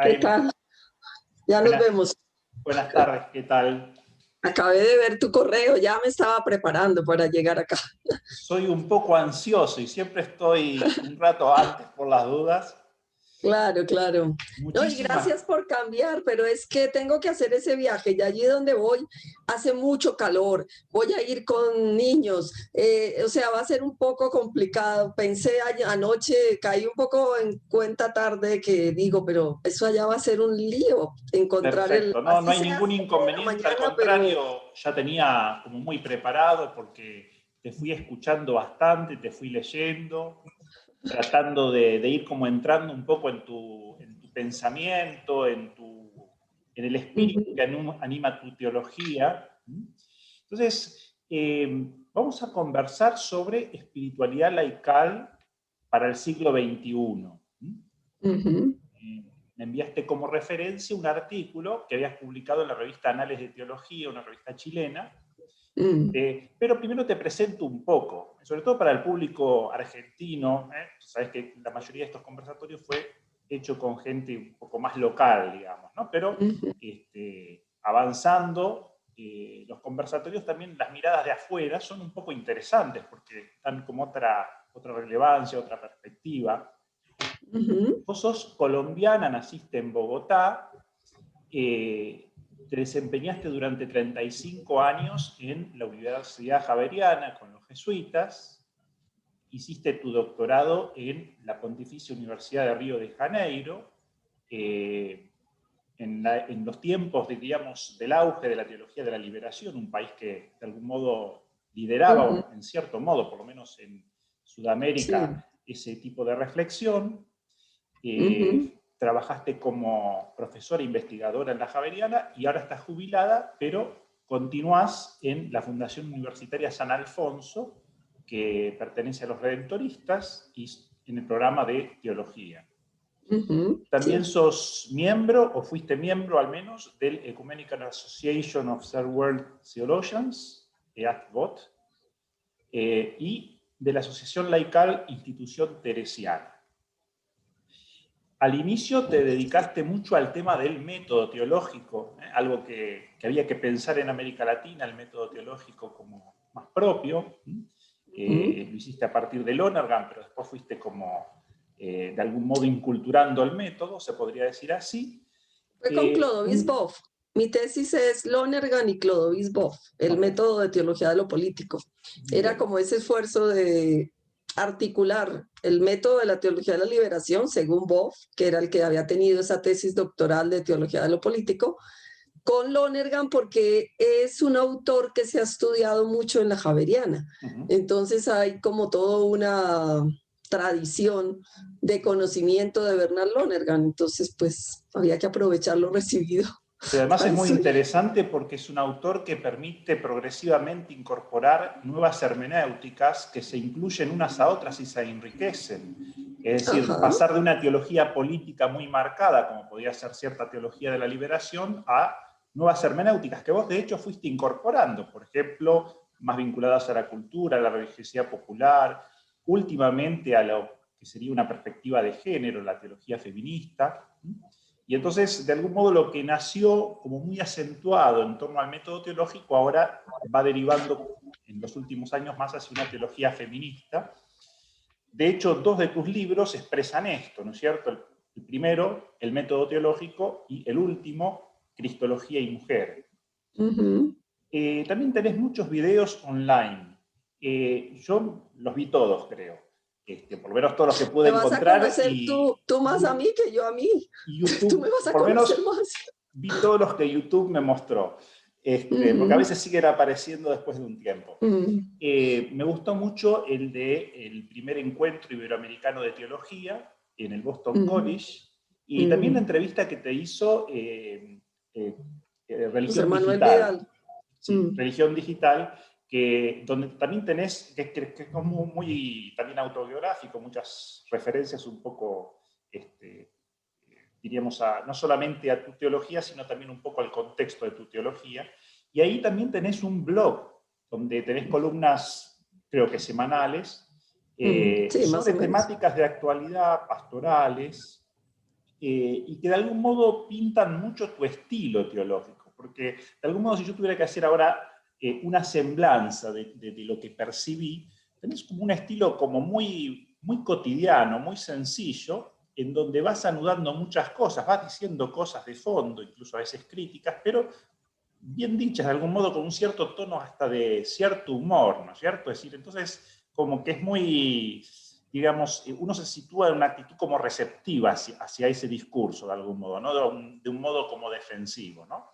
¿Qué Jaime, tal? Ya nos buenas, vemos. buenas tardes, ¿qué tal? Acabé de ver tu correo, ya me estaba preparando para llegar acá. Soy un poco ansioso y siempre estoy un rato antes por las dudas. Claro, claro. No, y Muchísimas, gracias por cambiar, pero es que tengo que hacer ese viaje y allí donde voy hace mucho calor. Voy a ir con niños, o sea, va a ser un poco complicado. Pensé anoche, caí un poco en cuenta tarde que digo, pero eso allá va a ser un lío encontrar perfecto, no, no así hay sea ningún 7 de la inconveniente, al mañana, pero contrario, ya tenía como muy preparado porque te fui escuchando bastante, te fui leyendo, tratando de ir como entrando un poco en tu pensamiento, en el espíritu ujú, que anima tu teología. Entonces, vamos a conversar sobre espiritualidad laical para el siglo XXI. ujú, Me enviaste como referencia un artículo que habías publicado en la revista Anales de Teología, una revista chilena, mm. pero primero te presento un poco, sobre todo para el público argentino. Sabes que la mayoría de estos conversatorios fue hecho con gente un poco más local, digamos, ¿no? Pero Ujú, avanzando, los conversatorios también, las miradas de afuera son un poco interesantes porque dan como otra relevancia, otra perspectiva. ujú. Vos sos colombiana, naciste en Bogotá, te desempeñaste durante 35 años en la Universidad Javeriana con los jesuitas, hiciste tu doctorado en la Pontificia Universidad de Río de Janeiro, eh, en los tiempos, digamos, del auge de la teología de la liberación, un país que de algún modo Ujú, lideraba, en cierto modo, por lo menos en sí. Sudamérica, ese tipo de reflexión. Ujú, Trabajaste como profesora investigadora en la Javeriana y ahora estás jubilada, pero continuás en la Fundación Universitaria San Alfonso, que pertenece a los Redentoristas, y en el programa de teología. ujú, También sí. sos miembro, o fuiste miembro al menos, del Ecumenical Association of Third World Theologians, EATVOT, y de la Asociación Laical Institución Teresiana. Al inicio te dedicaste mucho al tema del método teológico, algo que había que pensar en América Latina, el método teológico como más propio. Ujú. Lo hiciste a partir de Lonergan, pero después fuiste como de algún modo inculturando el método, se podría decir así. Fue con Clodovis Un, Boff. Mi tesis es Lonergan y Clodovis Boff, el ok, método de teología de lo político. Era bien. como ese esfuerzo de articular el método de la teología de la liberación, según Boff, que era el que había tenido esa tesis doctoral de teología de lo político, con Lonergan porque es un autor que se ha estudiado mucho en la Javeriana. Uh-huh. Entonces hay como toda una tradición de conocimiento de Bernard Lonergan. Entonces, pues había que aprovechar lo recibido Pero además para es muy estudiar. interesante porque es un autor que permite progresivamente incorporar nuevas hermenéuticas que se incluyen unas a otras y se enriquecen. Es decir, Ajá. pasar de una teología política muy marcada, como podía ser cierta teología de la liberación, a nuevas hermenéuticas que vos de hecho fuiste incorporando, por ejemplo, más vinculadas a la cultura, a la religiosidad popular, últimamente a lo que sería una perspectiva de género, la teología feminista. Y entonces, de algún modo, lo que nació como muy acentuado en torno al método teológico, ahora va derivando en los últimos años más hacia una teología feminista. De hecho, dos de tus libros expresan esto, ¿no es cierto? El primero, el método teológico, y el último, Cristología y mujer. Ujú. También tenés muchos videos online. Yo los vi todos, creo. Por lo menos todos los que pude Me vas a encontrar, conocer tú más a mí que yo a mí. y Tú me YouTube, vas a por lo conocer menos más. vi todos los que YouTube me mostró, porque a Ujú, veces siguen apareciendo después de un tiempo. ujú, Me gustó mucho el de el primer encuentro iberoamericano de teología en el Boston ujú, College, y también la ujú. entrevista que te hizo José Religión Manuel Digital. Vidal. Sí, Mm. Religión Digital, donde también tenés, que es como muy también autobiográfico, muchas referencias un poco, diríamos, no solamente a tu teología, sino también un poco al contexto de tu teología. Y ahí también tenés un blog, donde tenés columnas, creo que semanales, Sí, más o sobre menos. temáticas de actualidad, pastorales. y que de algún modo pintan mucho tu estilo teológico, porque de algún modo si yo tuviera que hacer ahora una semblanza de lo que percibí, tenés como un estilo como muy cotidiano, muy sencillo, en donde vas anudando muchas cosas, vas diciendo cosas de fondo, incluso a veces críticas, pero bien dichas, de algún modo con un cierto tono hasta de cierto humor, ¿no es cierto? Es decir, entonces como que es muy, digamos, uno se sitúa en una actitud como receptiva hacia ese discurso, de algún modo, ¿no? De un modo como defensivo, ¿no?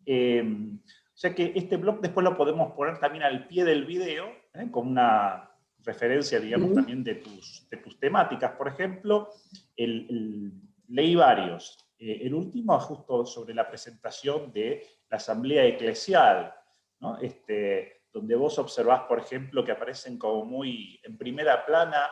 O sea que este blog después lo podemos poner también al pie del video, con una referencia, digamos, también de tus temáticas. Por ejemplo, leí varios. El último, justo sobre la presentación de la Asamblea Eclesial, ¿no? Donde vos observás, por ejemplo, que aparecen como muy en primera plana,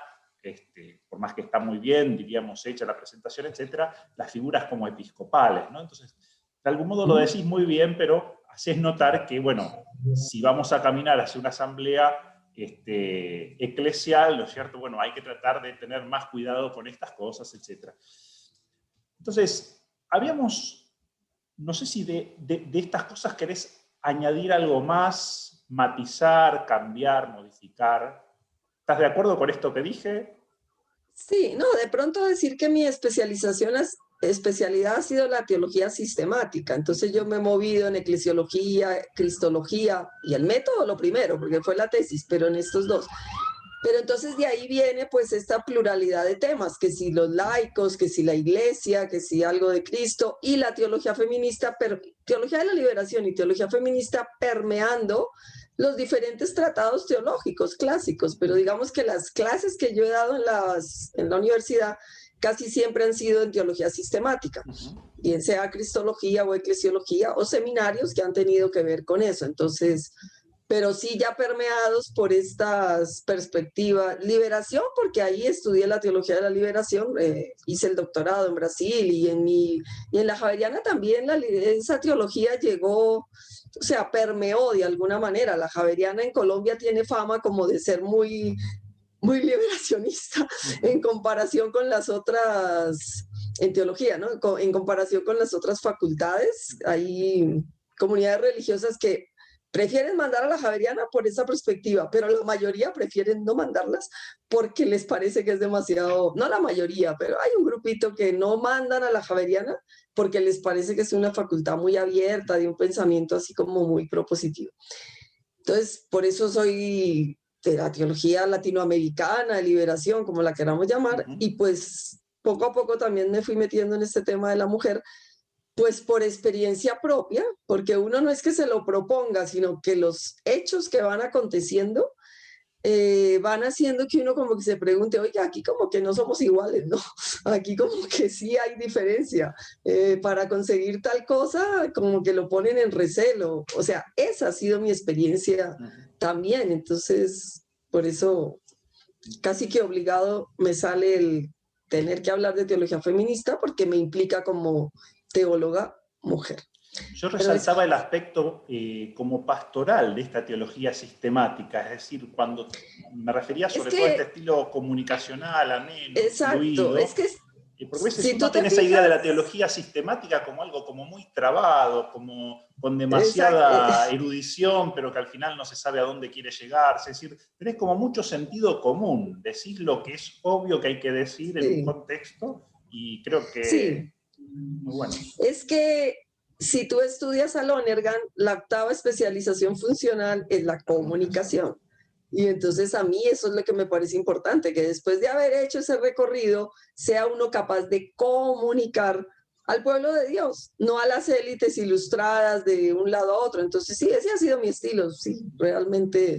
por más que está muy bien, diríamos, hecha la presentación, etcétera, las figuras como episcopales, ¿no? Entonces, de algún modo lo decís muy bien, pero haces notar que, bueno, si vamos a caminar hacia una asamblea eclesial, ¿no es cierto? Bueno, hay que tratar de tener más cuidado con estas cosas, etc. Entonces, no sé si de estas cosas querés añadir algo más, matizar, cambiar, modificar. ¿Estás de acuerdo con esto que dije? Sí, no, de pronto decir que mi especialidad ha sido la teología sistemática. Entonces yo me he movido en eclesiología, cristología y el método lo primero, porque fue la tesis, pero en estos dos. Pero entonces de ahí viene pues esta pluralidad de temas, que si los laicos, que si la iglesia, que si algo de Cristo y la teología feminista, teología de la liberación y teología feminista permeando los diferentes tratados teológicos clásicos, pero digamos que las clases que yo he dado en la universidad casi siempre han sido en teología sistemática, bien sea cristología o eclesiología o seminarios que han tenido que ver con eso. Entonces, pero sí ya permeados por estas perspectivas. Liberación, porque ahí estudié la teología de la liberación, hice el doctorado en Brasil y en la Javeriana también esa teología llegó, o sea, permeó de alguna manera. La Javeriana en Colombia tiene fama como de ser muy liberacionista en comparación con las otras, en teología, ¿no? En comparación con las otras facultades. Hay comunidades religiosas que prefieren mandar a la Javeriana por esa perspectiva, pero la mayoría prefieren no mandarlas porque les parece que es demasiado, no la mayoría, pero hay un grupito que no mandan a la Javeriana porque les parece que es una facultad muy abierta, de un pensamiento así como muy propositivo. Entonces, por eso soy de la teología latinoamericana, de liberación, como la queramos llamar, y pues poco a poco también me fui metiendo en este tema de la mujer, pues por experiencia propia, porque uno no es que se lo proponga, sino que los hechos que van aconteciendo van haciendo que uno como que se pregunte, oye, aquí como que no somos iguales, ¿no? Aquí como que sí hay diferencia. Para conseguir tal cosa, como que lo ponen en recelo. O sea, esa ha sido mi experiencia también. Entonces, por eso casi que obligado me sale el tener que hablar de teología feminista porque me implica como teóloga mujer. Yo resaltaba el aspecto como pastoral de esta teología sistemática, es decir, cuando me refería sobre todo a este estilo comunicacional, ameno, exacto, fluido, es que porque a veces si tú uno te tiene esa idea de la fijas, teología sistemática como algo como muy trabado, como con exacto, demasiada erudición, pero que al final no se sabe a dónde quiere llegar. Es decir, tenés como mucho sentido común, decís lo que es obvio que hay que decir en un sí, contexto, y creo que sí, muy bueno. es que si tú estudias a Lonergan, la octava especialización funcional es la comunicación. Y entonces a mí eso es lo que me parece importante, que después de haber hecho ese recorrido, sea uno capaz de comunicar al pueblo de Dios, no a las élites ilustradas de un lado a otro. Entonces sí, ese ha sido mi estilo, sí, realmente.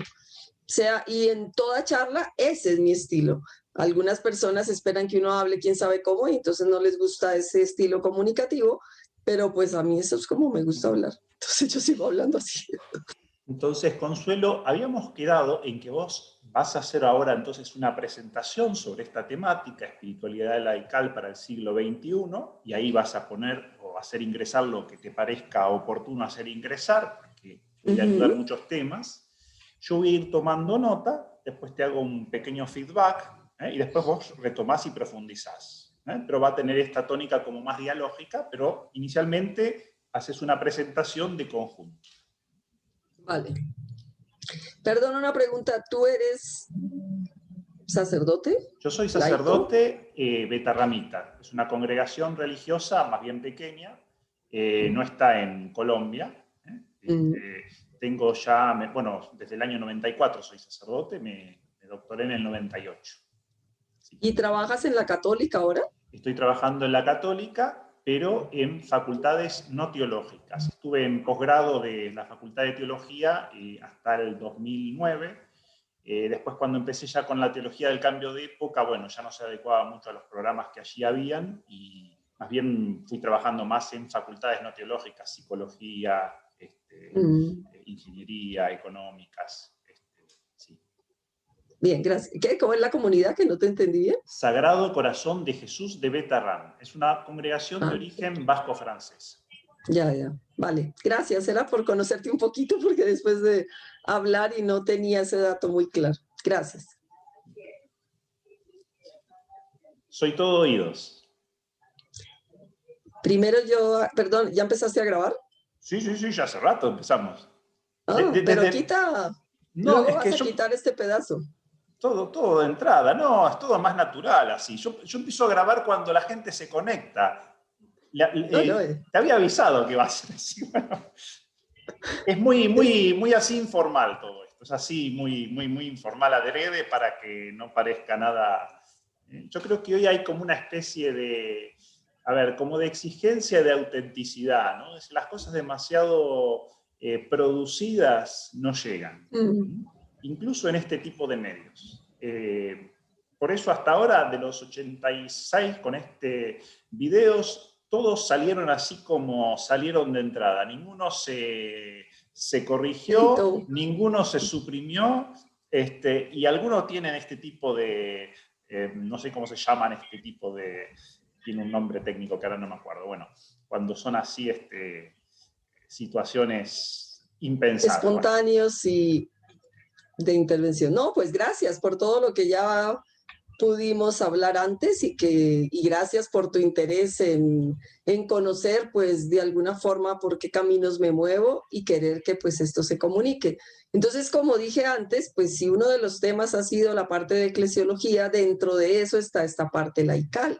Sea, y en toda charla, ese es mi estilo. Algunas personas esperan que uno hable quién sabe cómo y entonces no les gusta ese estilo comunicativo, pero pues a mí eso es como me gusta hablar. Entonces yo sigo hablando así. Entonces, Consuelo, habíamos quedado en que vos vas a hacer ahora entonces una presentación sobre esta temática, espiritualidad laical para el siglo XXI, y ahí vas a poner o hacer ingresar lo que te parezca oportuno hacer ingresar, porque voy a ayudar muchos temas. Yo voy a ir tomando nota, después te hago un pequeño feedback, y después vos retomás y profundizás. pero va a tener esta tónica como más dialógica, pero inicialmente haces una presentación de conjunto. Vale. Perdón, una pregunta. ¿Tú eres sacerdote? Yo soy ¿Laico? sacerdote betarramita. Es una congregación religiosa más bien pequeña. No está en Colombia. Tengo ya, bueno, desde el año 94 soy sacerdote, me doctoré en el 98. Sí. ¿Y trabajas en la católica ahora? Estoy trabajando en la católica, pero en facultades no teológicas. Estuve en posgrado de la Facultad de Teología hasta el 2009. Después, cuando empecé ya con la teología del cambio de época, bueno, ya no se adecuaba mucho a los programas que allí habían, y más bien fui trabajando más en facultades no teológicas, psicología, ingeniería, económicas. Sí. Bien, gracias. ¿Qué? ¿Cómo es la comunidad? Que no te entendí bien. Sagrado Corazón de Jesús de Betarrán. Es una congregación de origen vasco-francés. Ya. Vale, gracias. Era por conocerte un poquito, porque después de hablar y no tenía ese dato muy claro. Gracias. Soy todo oídos. Primero perdón, ¿ya empezaste a grabar? Sí, ya hace rato empezamos. Pero quita, no, luego vas a quitar este pedazo. Todo de entrada, no, es todo más natural así. Yo empiezo a grabar cuando la gente se conecta. Te había avisado que va a ser así. Bueno, es muy así informal todo esto. Es así muy informal adrede para que no parezca nada. Yo creo que hoy hay como una especie de, como de exigencia de autenticidad, ¿no? Las cosas demasiado producidas no llegan. Incluso en este tipo de medios. Por eso hasta ahora, de los 86 con videos, todos salieron así como salieron de entrada. Ninguno se corrigió, ninguno se suprimió, y algunos tienen este tipo de, no sé cómo se llaman este tipo de, tiene un nombre técnico que ahora no me acuerdo. Bueno, cuando son así situaciones impensadas. Espontáneos y de intervención. No, pues gracias por todo lo que ya pudimos hablar antes y gracias por tu interés en conocer, pues, de alguna forma por qué caminos me muevo y querer que, pues, esto se comunique. Entonces, como dije antes, pues, si uno de los temas ha sido la parte de eclesiología, dentro de eso está esta parte laical.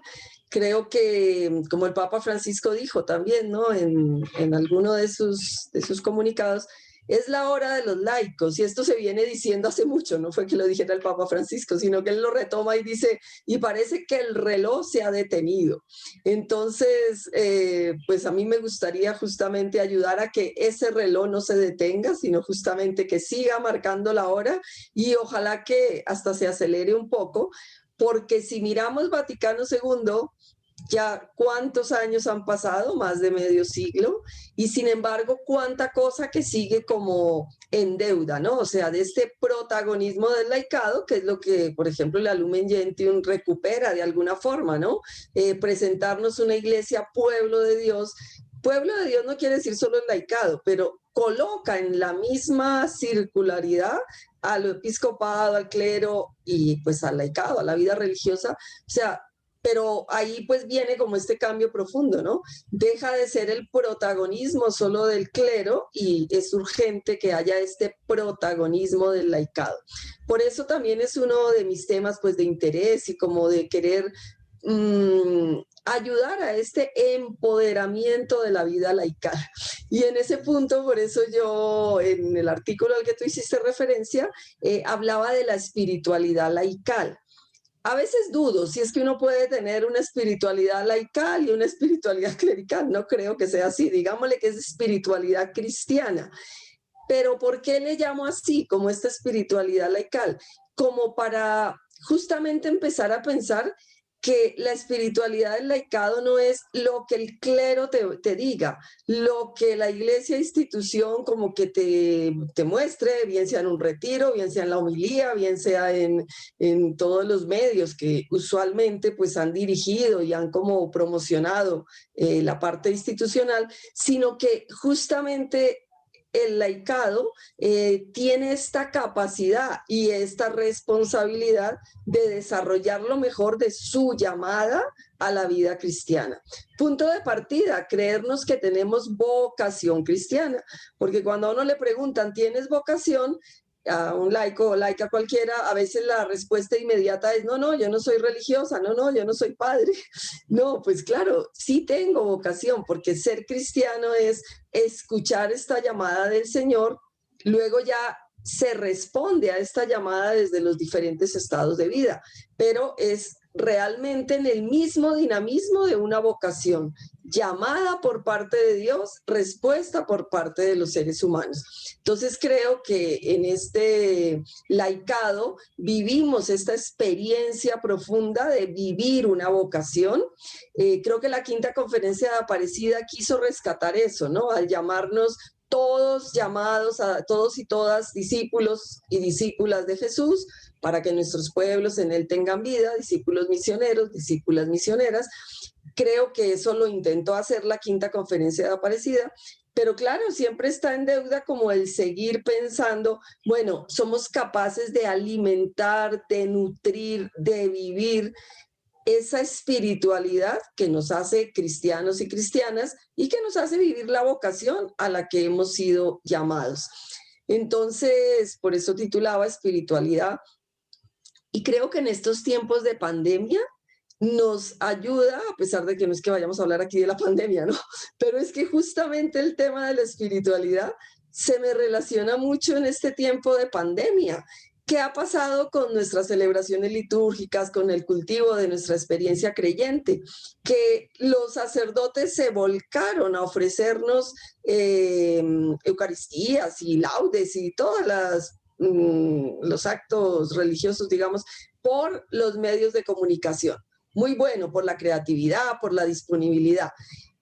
Creo que, como el Papa Francisco dijo también, ¿no? En alguno de sus comunicados, es la hora de los laicos, y esto se viene diciendo hace mucho, no fue que lo dijera el Papa Francisco, sino que él lo retoma y dice, y parece que el reloj se ha detenido. Entonces, pues a mí me gustaría justamente ayudar a que ese reloj no se detenga, sino justamente que siga marcando la hora, y ojalá que hasta se acelere un poco, porque si miramos Vaticano II, ya cuántos años han pasado, más de medio siglo, y sin embargo, cuánta cosa que sigue como en deuda, ¿no? O sea, de este protagonismo del laicado, que es lo que, por ejemplo, la Lumen Gentium recupera de alguna forma, ¿no? Presentarnos una iglesia pueblo de Dios. Pueblo de Dios no quiere decir solo el laicado, pero coloca en la misma circularidad al episcopado, al clero y pues al laicado, a la vida religiosa. O sea, pero ahí pues viene como este cambio profundo, ¿no? Deja de ser el protagonismo solo del clero y es urgente que haya este protagonismo del laicado. Por eso también es uno de mis temas pues de interés y como de querer ayudar a este empoderamiento de la vida laical. Y en ese punto, por eso yo en el artículo al que tú hiciste referencia, hablaba de la espiritualidad laical. A veces dudo si es que uno puede tener una espiritualidad laical y una espiritualidad clerical. No creo que sea así. Digámosle que es espiritualidad cristiana. Pero ¿por qué le llamo así, como esta espiritualidad laical? Como para justamente empezar a pensar que la espiritualidad del laicado no es lo que el clero te diga, lo que la iglesia institución como que te muestre, bien sea en un retiro, bien sea en la homilía, bien sea en todos los medios que usualmente pues han dirigido y han como promocionado la parte institucional, sino que justamente el laicado tiene esta capacidad y esta responsabilidad de desarrollar lo mejor de su llamada a la vida cristiana. Punto de partida, creernos que tenemos vocación cristiana, porque cuando a uno le preguntan, ¿tienes vocación?, a un laico o laica cualquiera, a veces la respuesta inmediata es, no, no, yo no soy religiosa, no, no, yo no soy padre. No, pues claro, sí tengo vocación, porque ser cristiano es escuchar esta llamada del Señor, luego ya se responde a esta llamada desde los diferentes estados de vida, pero es realmente en el mismo dinamismo de una vocación, llamada por parte de Dios, respuesta por parte de los seres humanos. Entonces creo que en este laicado vivimos esta experiencia profunda de vivir una vocación. Creo que la Quinta Conferencia de Aparecida quiso rescatar eso, ¿no? Al llamarnos todos llamados, a todos y todas discípulos y discípulas de Jesús, para que nuestros pueblos en él tengan vida, discípulos misioneros, discípulas misioneras. Creo que eso lo intentó hacer la Quinta Conferencia de Aparecida, pero claro, siempre está en deuda como el seguir pensando, bueno, somos capaces de alimentar, de nutrir, de vivir esa espiritualidad que nos hace cristianos y cristianas y que nos hace vivir la vocación a la que hemos sido llamados. Entonces, por eso titulaba espiritualidad. Y creo que en estos tiempos de pandemia nos ayuda, a pesar de que no es que vayamos a hablar aquí de la pandemia, ¿no? Pero es que justamente el tema de la espiritualidad se me relaciona mucho en este tiempo de pandemia. ¿Qué ha pasado con nuestras celebraciones litúrgicas, con el cultivo de nuestra experiencia creyente? Que los sacerdotes se volcaron a ofrecernos eucaristías y laudes y todas los actos religiosos, digamos, por los medios de comunicación. Muy bueno, por la creatividad, por la disponibilidad.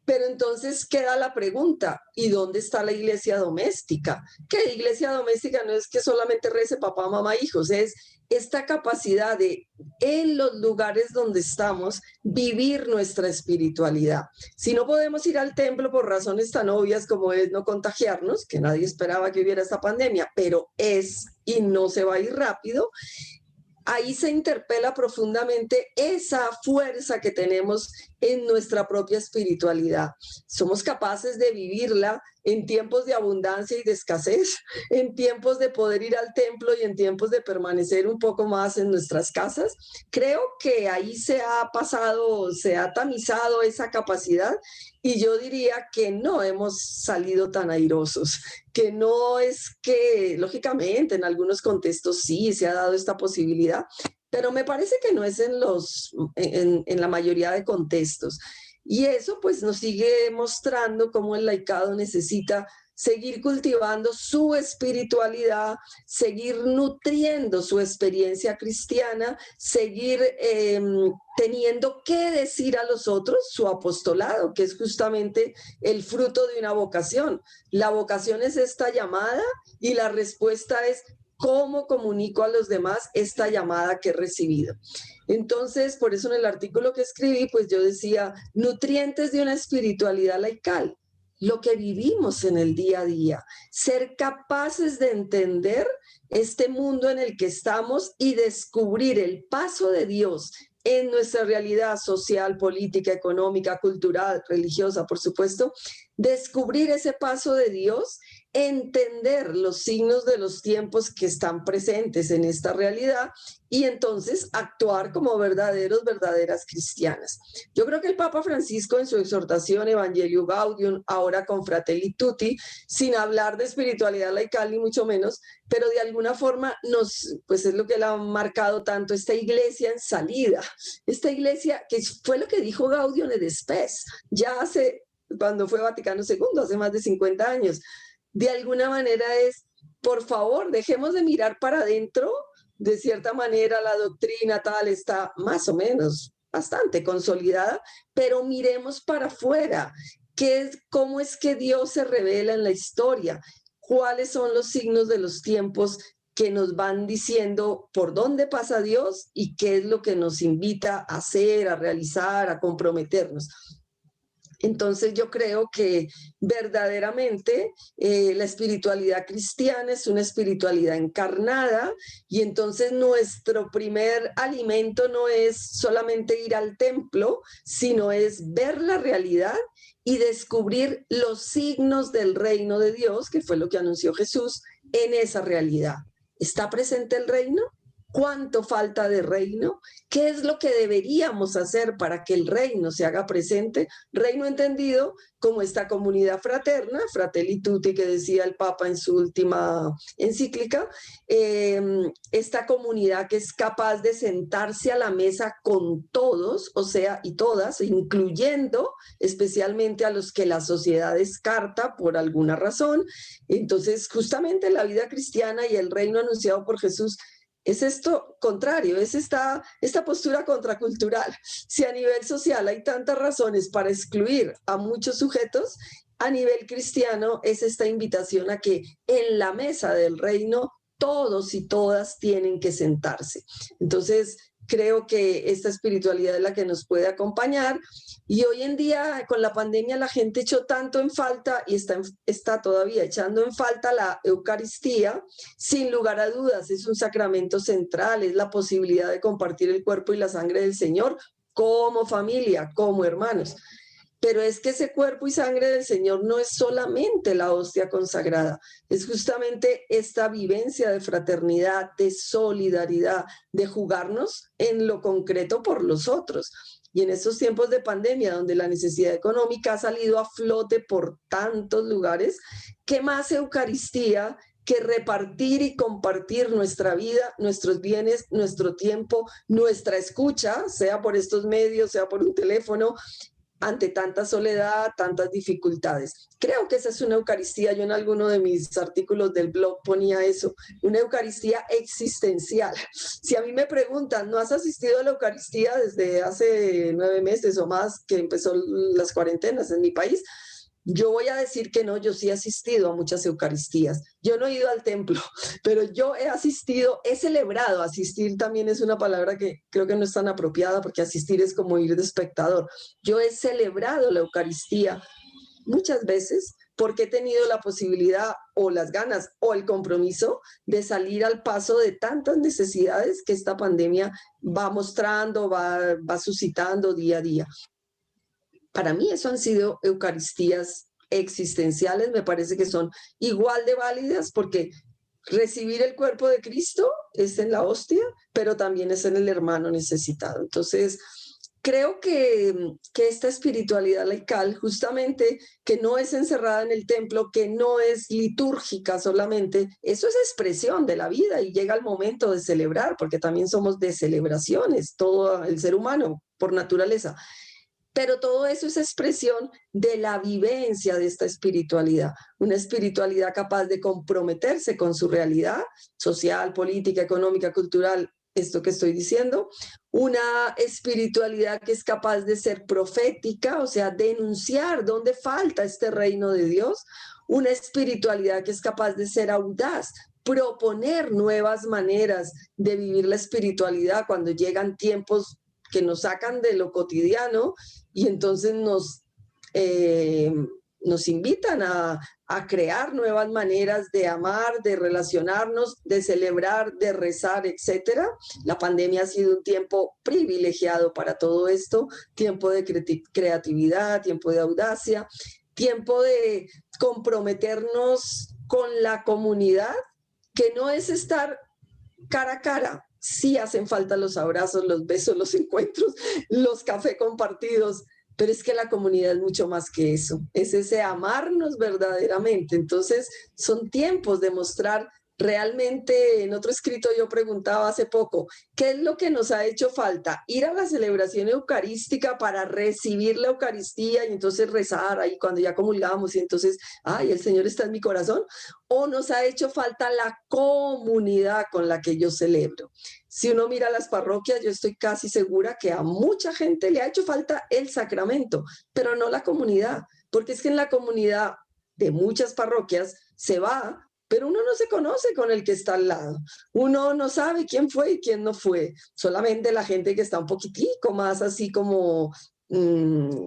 Pero entonces queda la pregunta, ¿y dónde está la iglesia doméstica? Que iglesia doméstica no es que solamente rece papá, mamá, hijos, es esta capacidad de, en los lugares donde estamos, vivir nuestra espiritualidad. Si no podemos ir al templo por razones tan obvias como es no contagiarnos, que nadie esperaba que hubiera esta pandemia, pero es y no se va a ir rápido, ahí se interpela profundamente esa fuerza que tenemos en nuestra propia espiritualidad. Somos capaces de vivirla en tiempos de abundancia y de escasez, en tiempos de poder ir al templo y en tiempos de permanecer un poco más en nuestras casas. Creo que ahí se ha pasado, se ha tamizado esa capacidad y yo diría que no hemos salido tan airosos, que no es que, lógicamente, en algunos contextos sí se ha dado esta posibilidad, pero me parece que no es en la mayoría de contextos. Y eso pues nos sigue mostrando cómo el laicado necesita seguir cultivando su espiritualidad, seguir nutriendo su experiencia cristiana, seguir teniendo que decir a los otros su apostolado, que es justamente el fruto de una vocación. La vocación es esta llamada y la respuesta es cómo comunico a los demás esta llamada que he recibido. Entonces, por eso en el artículo que escribí, pues yo decía, nutrientes de una espiritualidad laical, lo que vivimos en el día a día, ser capaces de entender este mundo en el que estamos y descubrir el paso de Dios en nuestra realidad social, política, económica, cultural, religiosa, por supuesto, descubrir ese paso de Dios, entender los signos de los tiempos que están presentes en esta realidad y entonces actuar como verdaderas cristianas. Yo creo que el Papa Francisco en su exhortación Evangelio Gaudium, ahora con Fratelli Tutti, sin hablar de espiritualidad laical ni mucho menos, pero de alguna forma pues es lo que le ha marcado tanto esta iglesia en salida, esta iglesia que fue lo que dijo Gaudium et Spes, ya cuando fue Vaticano II, hace más de 50 años. De alguna manera es, por favor, dejemos de mirar para adentro. De cierta manera la doctrina tal está más o menos bastante consolidada, pero miremos para afuera. ¿Cómo es que Dios se revela en la historia? ¿Cuáles son los signos de los tiempos que nos van diciendo por dónde pasa Dios y qué es lo que nos invita a hacer, a realizar, a comprometernos? Entonces yo creo que verdaderamente la espiritualidad cristiana es una espiritualidad encarnada, y entonces nuestro primer alimento no es solamente ir al templo, sino es ver la realidad y descubrir los signos del reino de Dios, que fue lo que anunció Jesús en esa realidad. ¿Está presente el reino? ¿Cuánto falta de reino? ¿Qué es lo que deberíamos hacer para que el reino se haga presente? Reino entendido como esta comunidad fraterna, Fratelli Tutti, que decía el Papa en su última encíclica, esta comunidad que es capaz de sentarse a la mesa con todos, o sea, y todas, incluyendo especialmente a los que la sociedad descarta por alguna razón. Entonces, justamente la vida cristiana y el reino anunciado por Jesús es esto contrario, es esta postura contracultural. Si a nivel social hay tantas razones para excluir a muchos sujetos, a nivel cristiano es esta invitación a que en la mesa del reino todos y todas tienen que sentarse. Entonces, creo que esta espiritualidad es la que nos puede acompañar, y hoy en día con la pandemia la gente echó tanto en falta y está todavía echando en falta la Eucaristía. Sin lugar a dudas es un sacramento central, es la posibilidad de compartir el cuerpo y la sangre del Señor como familia, como hermanos. Pero es que ese cuerpo y sangre del Señor no es solamente la hostia consagrada, es justamente esta vivencia de fraternidad, de solidaridad, de jugarnos en lo concreto por los otros. Y en estos tiempos de pandemia, donde la necesidad económica ha salido a flote por tantos lugares, ¿qué más Eucaristía que repartir y compartir nuestra vida, nuestros bienes, nuestro tiempo, nuestra escucha, sea por estos medios, sea por un teléfono, ante tanta soledad, tantas dificultades? Creo que esa es una Eucaristía. Yo en alguno de mis artículos del blog ponía eso, una Eucaristía existencial. Si a mí me preguntan, ¿no has asistido a la Eucaristía desde hace 9 meses o más que empezó las cuarentenas en mi país? Yo voy a decir que no. Yo sí he asistido a muchas Eucaristías. Yo no he ido al templo, pero yo he asistido, he celebrado. Asistir también es una palabra que creo que no es tan apropiada, porque asistir es como ir de espectador. Yo he celebrado la Eucaristía muchas veces porque he tenido la posibilidad o las ganas o el compromiso de salir al paso de tantas necesidades que esta pandemia va mostrando, va suscitando día a día. Para mí eso han sido Eucaristías existenciales, me parece que son igual de válidas, porque recibir el cuerpo de Cristo es en la hostia, pero también es en el hermano necesitado. Entonces, creo que esta espiritualidad laical, justamente, que no es encerrada en el templo, que no es litúrgica solamente, eso es expresión de la vida, y llega el momento de celebrar, porque también somos de celebraciones, todo el ser humano por naturaleza. Pero todo eso es expresión de la vivencia de esta espiritualidad, una espiritualidad capaz de comprometerse con su realidad social, política, económica, cultural, esto que estoy diciendo, una espiritualidad que es capaz de ser profética, o sea, denunciar dónde falta este reino de Dios, una espiritualidad que es capaz de ser audaz, proponer nuevas maneras de vivir la espiritualidad cuando llegan tiempos que nos sacan de lo cotidiano, y entonces nos invitan a crear nuevas maneras de amar, de relacionarnos, de celebrar, de rezar, etc. La pandemia ha sido un tiempo privilegiado para todo esto, tiempo de creatividad, tiempo de audacia, tiempo de comprometernos con la comunidad, que no es estar cara a cara. Sí hacen falta los abrazos, los besos, los encuentros, los cafés compartidos, pero es que la comunidad es mucho más que eso, es ese amarnos verdaderamente. Entonces son tiempos de mostrar realmente. En otro escrito yo preguntaba hace poco, ¿qué es lo que nos ha hecho falta? Ir a la celebración eucarística para recibir la Eucaristía y entonces rezar ahí cuando ya comulgamos y entonces, ay, el Señor está en mi corazón, o nos ha hecho falta la comunidad con la que yo celebro. Si uno mira las parroquias, yo estoy casi segura que a mucha gente le ha hecho falta el sacramento, pero no la comunidad, porque es que en la comunidad de muchas parroquias se va, pero uno no se conoce con el que está al lado. Uno no sabe quién fue y quién no fue. Solamente la gente que está un poquitico más así como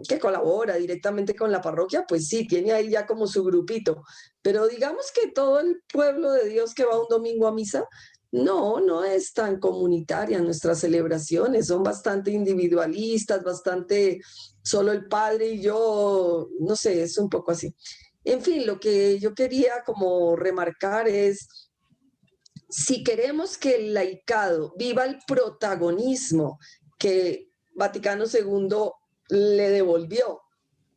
que colabora directamente con la parroquia, pues sí, tiene ahí ya como su grupito. Pero digamos que todo el pueblo de Dios que va un domingo a misa, no, no es tan comunitaria nuestras celebraciones, son bastante individualistas, bastante solo el padre y yo, no sé, es un poco así. En fin, lo que yo quería como remarcar es, si queremos que el laicado viva el protagonismo que Vaticano II le devolvió,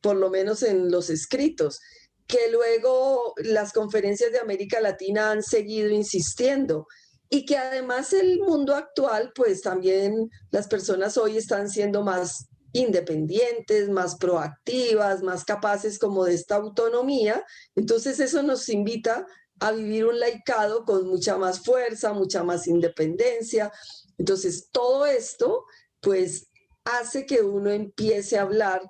por lo menos en los escritos, que luego las conferencias de América Latina han seguido insistiendo y que además el mundo actual, pues también las personas hoy están siendo más independientes, más proactivas, más capaces como de esta autonomía. Entonces eso nos invita a vivir un laicado con mucha más fuerza, mucha más independencia. Entonces todo esto, pues hace que uno empiece a hablar,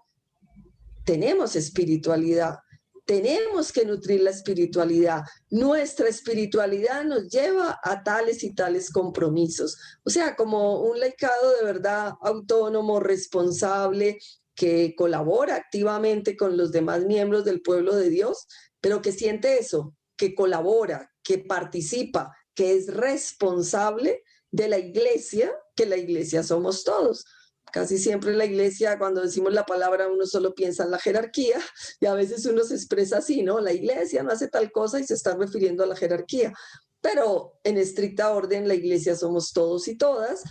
tenemos espiritualidad, tenemos que nutrir la espiritualidad. Nuestra espiritualidad nos lleva a tales y tales compromisos. O sea, como un laicado de verdad autónomo, responsable, que colabora activamente con los demás miembros del pueblo de Dios, pero que siente eso, que colabora, que participa, que es responsable de la iglesia, que la iglesia somos todos. Casi siempre en la iglesia, cuando decimos la palabra, uno solo piensa en la jerarquía y a veces uno se expresa así, ¿no? La iglesia no hace tal cosa y se está refiriendo a la jerarquía. Pero en estricta orden, la iglesia somos todos y todas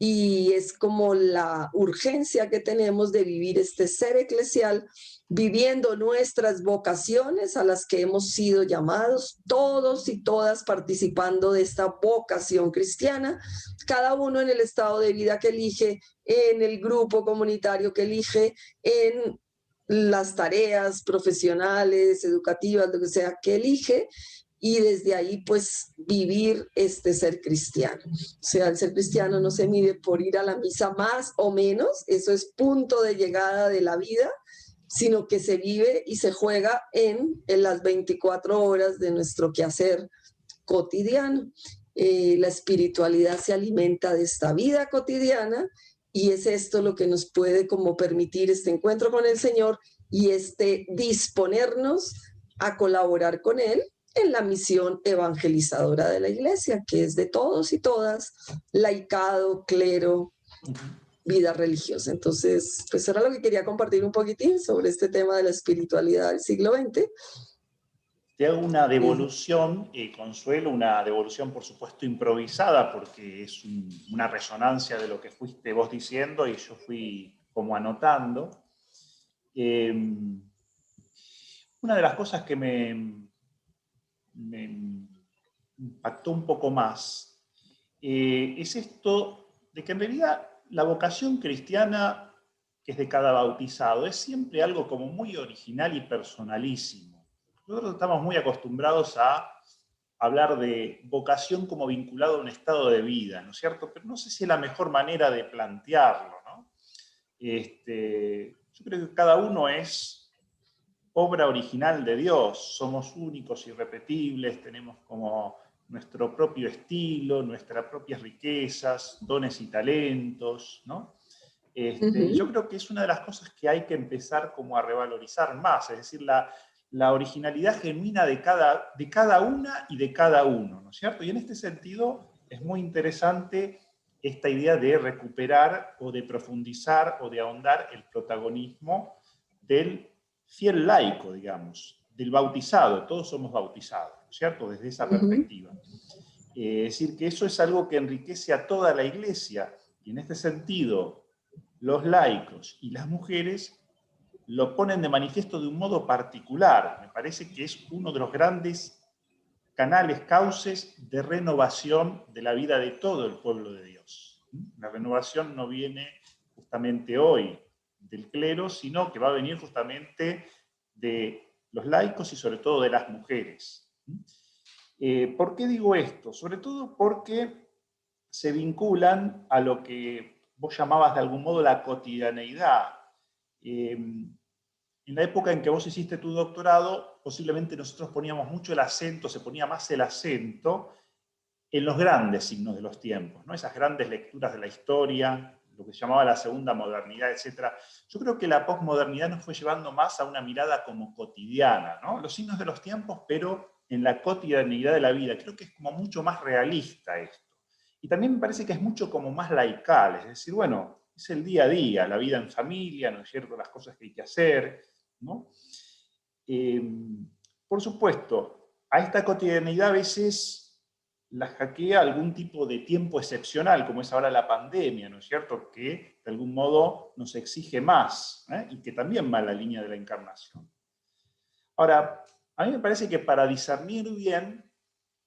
y es como la urgencia que tenemos de vivir este ser eclesial, viviendo nuestras vocaciones a las que hemos sido llamados, todos y todas participando de esta vocación cristiana, cada uno en el estado de vida que elige, en el grupo comunitario que elige, en las tareas profesionales, educativas, lo que sea que elige, y desde ahí pues vivir este ser cristiano. O sea, el ser cristiano no se mide por ir a la misa más o menos, eso es punto de llegada de la vida, sino que se vive y se juega en las 24 horas de nuestro quehacer cotidiano. La espiritualidad se alimenta de esta vida cotidiana y es esto lo que nos puede como permitir este encuentro con el Señor y este disponernos a colaborar con Él en la misión evangelizadora de la iglesia, que es de todos y todas, laicado, clero, vida religiosa. Entonces, pues era lo que quería compartir un poquitín sobre este tema de la espiritualidad del siglo XX. Te hago una devolución, Consuelo, una devolución por supuesto improvisada, porque es una resonancia de lo que fuiste vos diciendo y yo fui como anotando. Una de las cosas que me impactó un poco más es esto de que en realidad la vocación cristiana, que es de cada bautizado, es siempre algo como muy original y personalísimo. Nosotros estamos muy acostumbrados a hablar de vocación como vinculado a un estado de vida, ¿no es cierto? Pero no sé si es la mejor manera de plantearlo, ¿no? Yo creo que cada uno es obra original de Dios, somos únicos, irrepetibles, tenemos como nuestro propio estilo, nuestras propias riquezas, dones y talentos, ¿no? Yo creo que es una de las cosas que hay que empezar como a revalorizar más, es decir, la originalidad genuina de cada una y de cada uno, ¿no es cierto? Y en este sentido es muy interesante esta idea de recuperar o de profundizar o de ahondar el protagonismo del fiel laico, digamos, del bautizado. Todos somos bautizados, ¿no es cierto? Desde esa perspectiva. Es decir, que eso es algo que enriquece a toda la iglesia y en este sentido los laicos y las mujeres lo ponen de manifiesto de un modo particular. Me parece que es uno de los grandes canales, cauces de renovación de la vida de todo el pueblo de Dios. La renovación no viene justamente hoy del clero, sino que va a venir justamente de los laicos y sobre todo de las mujeres. ¿Por qué digo esto? Sobre todo porque se vinculan a lo que vos llamabas de algún modo la cotidianeidad. En la época en que vos hiciste tu doctorado, posiblemente nosotros poníamos mucho el acento, se ponía más el acento en los grandes signos de los tiempos, ¿no? Esas grandes lecturas de la historia, lo que se llamaba la segunda modernidad, etc. Yo creo que la posmodernidad nos fue llevando más a una mirada como cotidiana, ¿no? Los signos de los tiempos, pero en la cotidianidad de la vida. Creo que es como mucho más realista esto. Y también me parece que es mucho como más laical, es decir, bueno, es el día a día, la vida en familia, ¿no es cierto?, las cosas que hay que hacer, ¿no? Por supuesto, a esta cotidianidad a veces la hackea algún tipo de tiempo excepcional, como es ahora la pandemia, ¿no es cierto?, que de algún modo nos exige más, y que también va en la línea de la encarnación. Ahora, a mí me parece que para discernir bien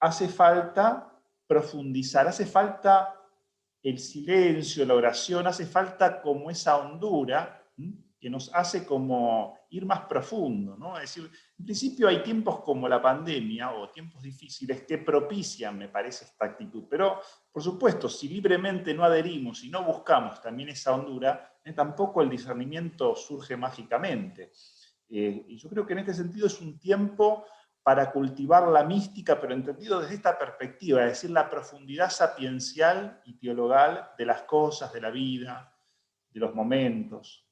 hace falta profundizar, hace falta el silencio, la oración, hace falta como esa hondura que nos hace como ir más profundo, ¿no? Es decir, en principio hay tiempos como la pandemia o tiempos difíciles que propician, me parece, esta actitud. Pero, por supuesto, si libremente no adherimos y no buscamos también esa hondura, tampoco el discernimiento surge mágicamente. Y yo creo que en este sentido es un tiempo para cultivar la mística, pero entendido desde esta perspectiva, es decir, la profundidad sapiencial y teologal de las cosas, de la vida, de los momentos.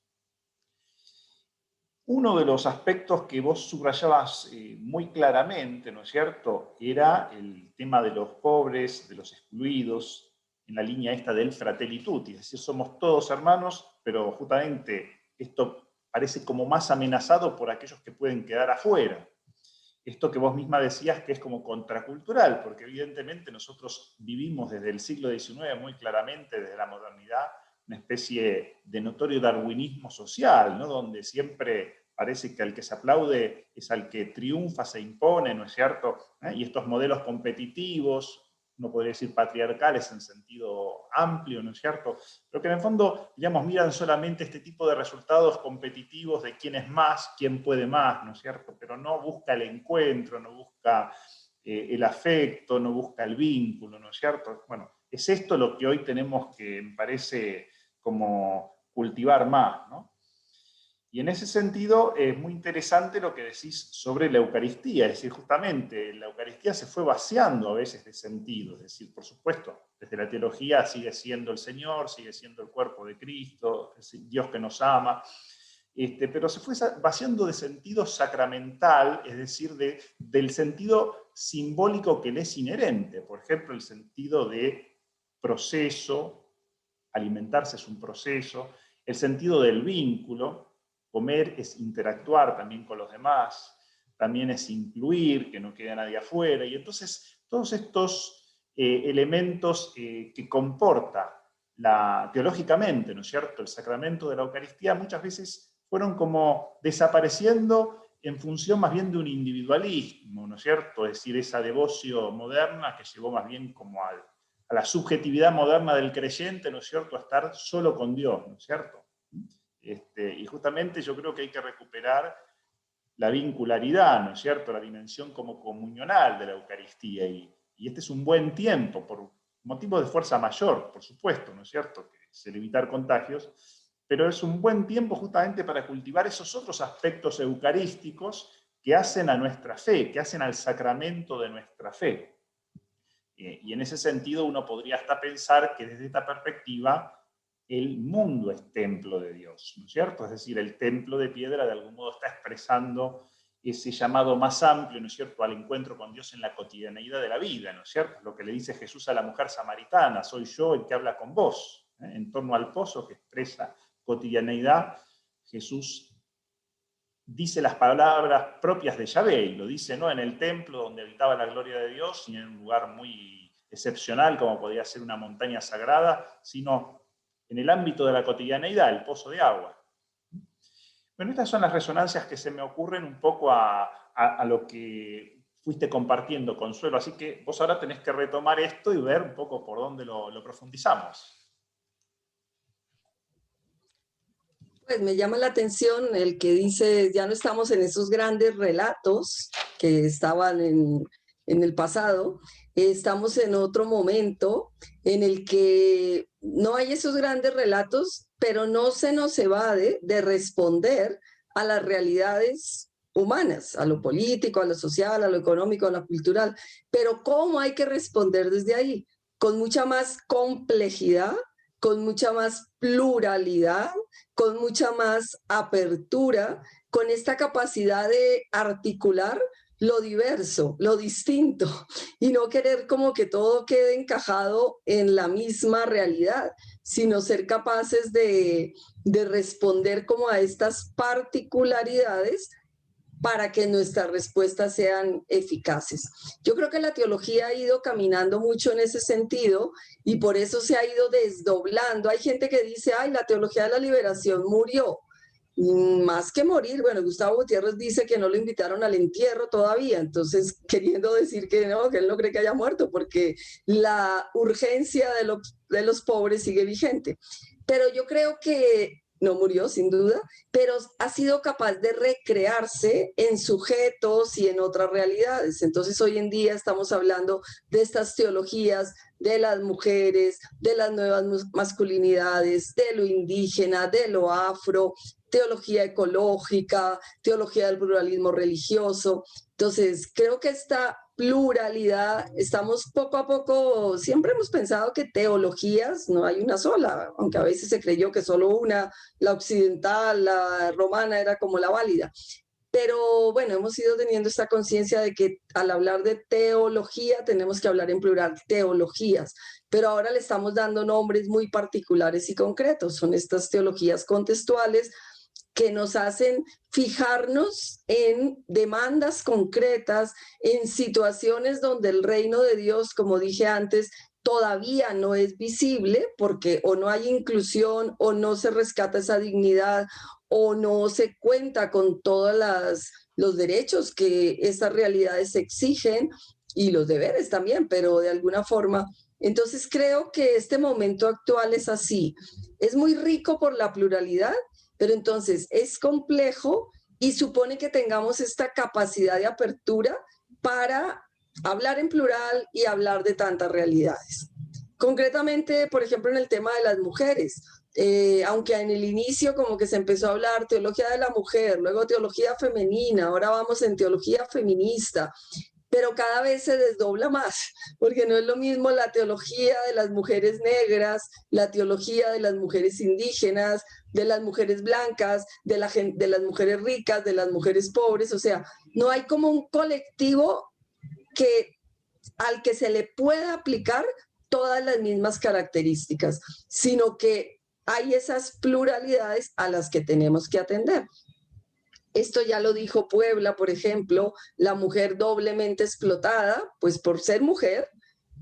Uno de los aspectos que vos subrayabas muy claramente, ¿no es cierto?, era el tema de los pobres, de los excluidos, en la línea esta del fratelli tutti, es decir, somos todos hermanos, pero justamente esto parece como más amenazado por aquellos que pueden quedar afuera. Esto que vos misma decías que es como contracultural, porque evidentemente nosotros vivimos desde el siglo XIX muy claramente, desde la modernidad, una especie de notorio darwinismo social, ¿no?, donde siempre parece que al que se aplaude es al que triunfa, se impone, ¿no es cierto? Y estos modelos competitivos, no podría decir patriarcales en sentido amplio, ¿no es cierto?, pero que en el fondo, digamos, miran solamente este tipo de resultados competitivos de quién es más, quién puede más, ¿no es cierto?, pero no busca el encuentro, no busca el afecto, no busca el vínculo, ¿no es cierto? Bueno, es esto lo que hoy tenemos que, me parece, como cultivar más, ¿no? Y en ese sentido es muy interesante lo que decís sobre la Eucaristía, es decir, justamente la Eucaristía se fue vaciando a veces de sentido, es decir, por supuesto, desde la teología sigue siendo el Señor, sigue siendo el cuerpo de Cristo, Dios que nos ama, pero se fue vaciando de sentido sacramental, es decir, del sentido simbólico que le es inherente, por ejemplo, el sentido de proceso, alimentarse es un proceso, el sentido del vínculo. Comer es interactuar también con los demás, también es incluir, que no quede nadie afuera. Y entonces todos estos elementos que comporta teológicamente, ¿no es cierto?, el sacramento de la Eucaristía, muchas veces fueron como desapareciendo en función más bien de un individualismo, ¿no es cierto?, es decir, esa devoción moderna que llevó más bien como a la subjetividad moderna del creyente, ¿no es cierto?, a estar solo con Dios, ¿no es cierto? Y justamente yo creo que hay que recuperar la vincularidad, ¿no es cierto?, la dimensión como comunional de la Eucaristía, y este es un buen tiempo, por motivos de fuerza mayor, por supuesto, ¿no es cierto?, que es el evitar contagios, pero es un buen tiempo justamente para cultivar esos otros aspectos eucarísticos que hacen a nuestra fe, que hacen al sacramento de nuestra fe. Y en ese sentido uno podría hasta pensar que desde esta perspectiva el mundo es templo de Dios, ¿no es cierto? Es decir, el templo de piedra de algún modo está expresando ese llamado más amplio, ¿no es cierto?, al encuentro con Dios en la cotidianeidad de la vida, ¿no es cierto? Lo que le dice Jesús a la mujer samaritana, soy yo el que habla con vos, en torno al pozo que expresa cotidianeidad. Jesús dice las palabras propias de Yahvé, y lo dice no en el templo donde habitaba la gloria de Dios, ni en un lugar muy excepcional como podía ser una montaña sagrada, sino en el ámbito de la cotidianeidad, el pozo de agua. Bueno, estas son las resonancias que se me ocurren un poco a lo que fuiste compartiendo, Consuelo, así que vos ahora tenés que retomar esto y ver un poco por dónde lo profundizamos. Pues me llama la atención el que dice, ya no estamos en esos grandes relatos que estaban en el pasado, estamos en otro momento en el que no hay esos grandes relatos, pero no se nos evade de responder a las realidades humanas, a lo político, a lo social, a lo económico, a lo cultural. Pero ¿cómo hay que responder desde ahí? Con mucha más complejidad, con mucha más pluralidad, con mucha más apertura, con esta capacidad de articular lo diverso, lo distinto, y no querer como que todo quede encajado en la misma realidad, sino ser capaces de responder como a estas particularidades para que nuestras respuestas sean eficaces. Yo creo que la teología ha ido caminando mucho en ese sentido y por eso se ha ido desdoblando. Hay gente que dice, ay, la teología de la liberación murió. Más que morir, bueno, Gustavo Gutiérrez dice que no lo invitaron al entierro todavía, entonces queriendo decir que él no cree que haya muerto, porque la urgencia de los pobres sigue vigente. Pero yo creo que no murió, sin duda, pero ha sido capaz de recrearse en sujetos y en otras realidades. Entonces hoy en día estamos hablando de estas teologías de las mujeres, de las nuevas masculinidades, de lo indígena, de lo afro, teología ecológica, teología del pluralismo religioso. Entonces, creo que esta pluralidad, estamos poco a poco, siempre hemos pensado que teologías no hay una sola, aunque a veces se creyó que solo una, la occidental, la romana, era como la válida. Pero bueno, hemos ido teniendo esta conciencia de que al hablar de teología tenemos que hablar en plural, teologías, pero ahora le estamos dando nombres muy particulares y concretos. Son estas teologías contextuales que nos hacen fijarnos en demandas concretas, en situaciones donde el reino de Dios, como dije antes, todavía no es visible porque o no hay inclusión o no se rescata esa dignidad o no se cuenta con todos los derechos que estas realidades exigen y los deberes también, pero de alguna forma. Entonces creo que este momento actual es así. Es muy rico por la pluralidad, pero entonces es complejo y supone que tengamos esta capacidad de apertura para hablar en plural y hablar de tantas realidades. Concretamente, por ejemplo, en el tema de las mujeres, aunque en el inicio como que se empezó a hablar teología de la mujer, luego teología femenina, ahora vamos en teología feminista, pero cada vez se desdobla más, porque no es lo mismo la teología de las mujeres negras, la teología de las mujeres indígenas, de las mujeres blancas, de las mujeres ricas, de las mujeres pobres, o sea, no hay como un colectivo al que se le pueda aplicar todas las mismas características, sino que hay esas pluralidades a las que tenemos que atender. Esto ya lo dijo Puebla, por ejemplo, la mujer doblemente explotada, pues por ser mujer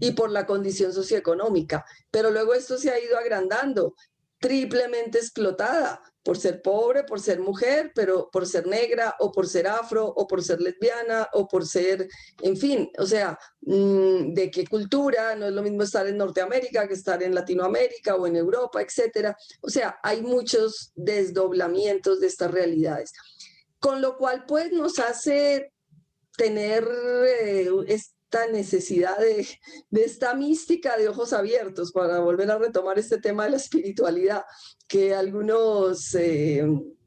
y por la condición socioeconómica. Pero luego esto se ha ido agrandando, triplemente explotada, por ser pobre, por ser mujer, pero por ser negra o por ser afro o por ser lesbiana o por ser, en fin, o sea, de qué cultura, no es lo mismo estar en Norteamérica que estar en Latinoamérica o en Europa, etcétera. O sea, hay muchos desdoblamientos de estas realidades. Con lo cual, pues, nos hace tener esta necesidad de esta mística de ojos abiertos, para volver a retomar este tema de la espiritualidad, que algunos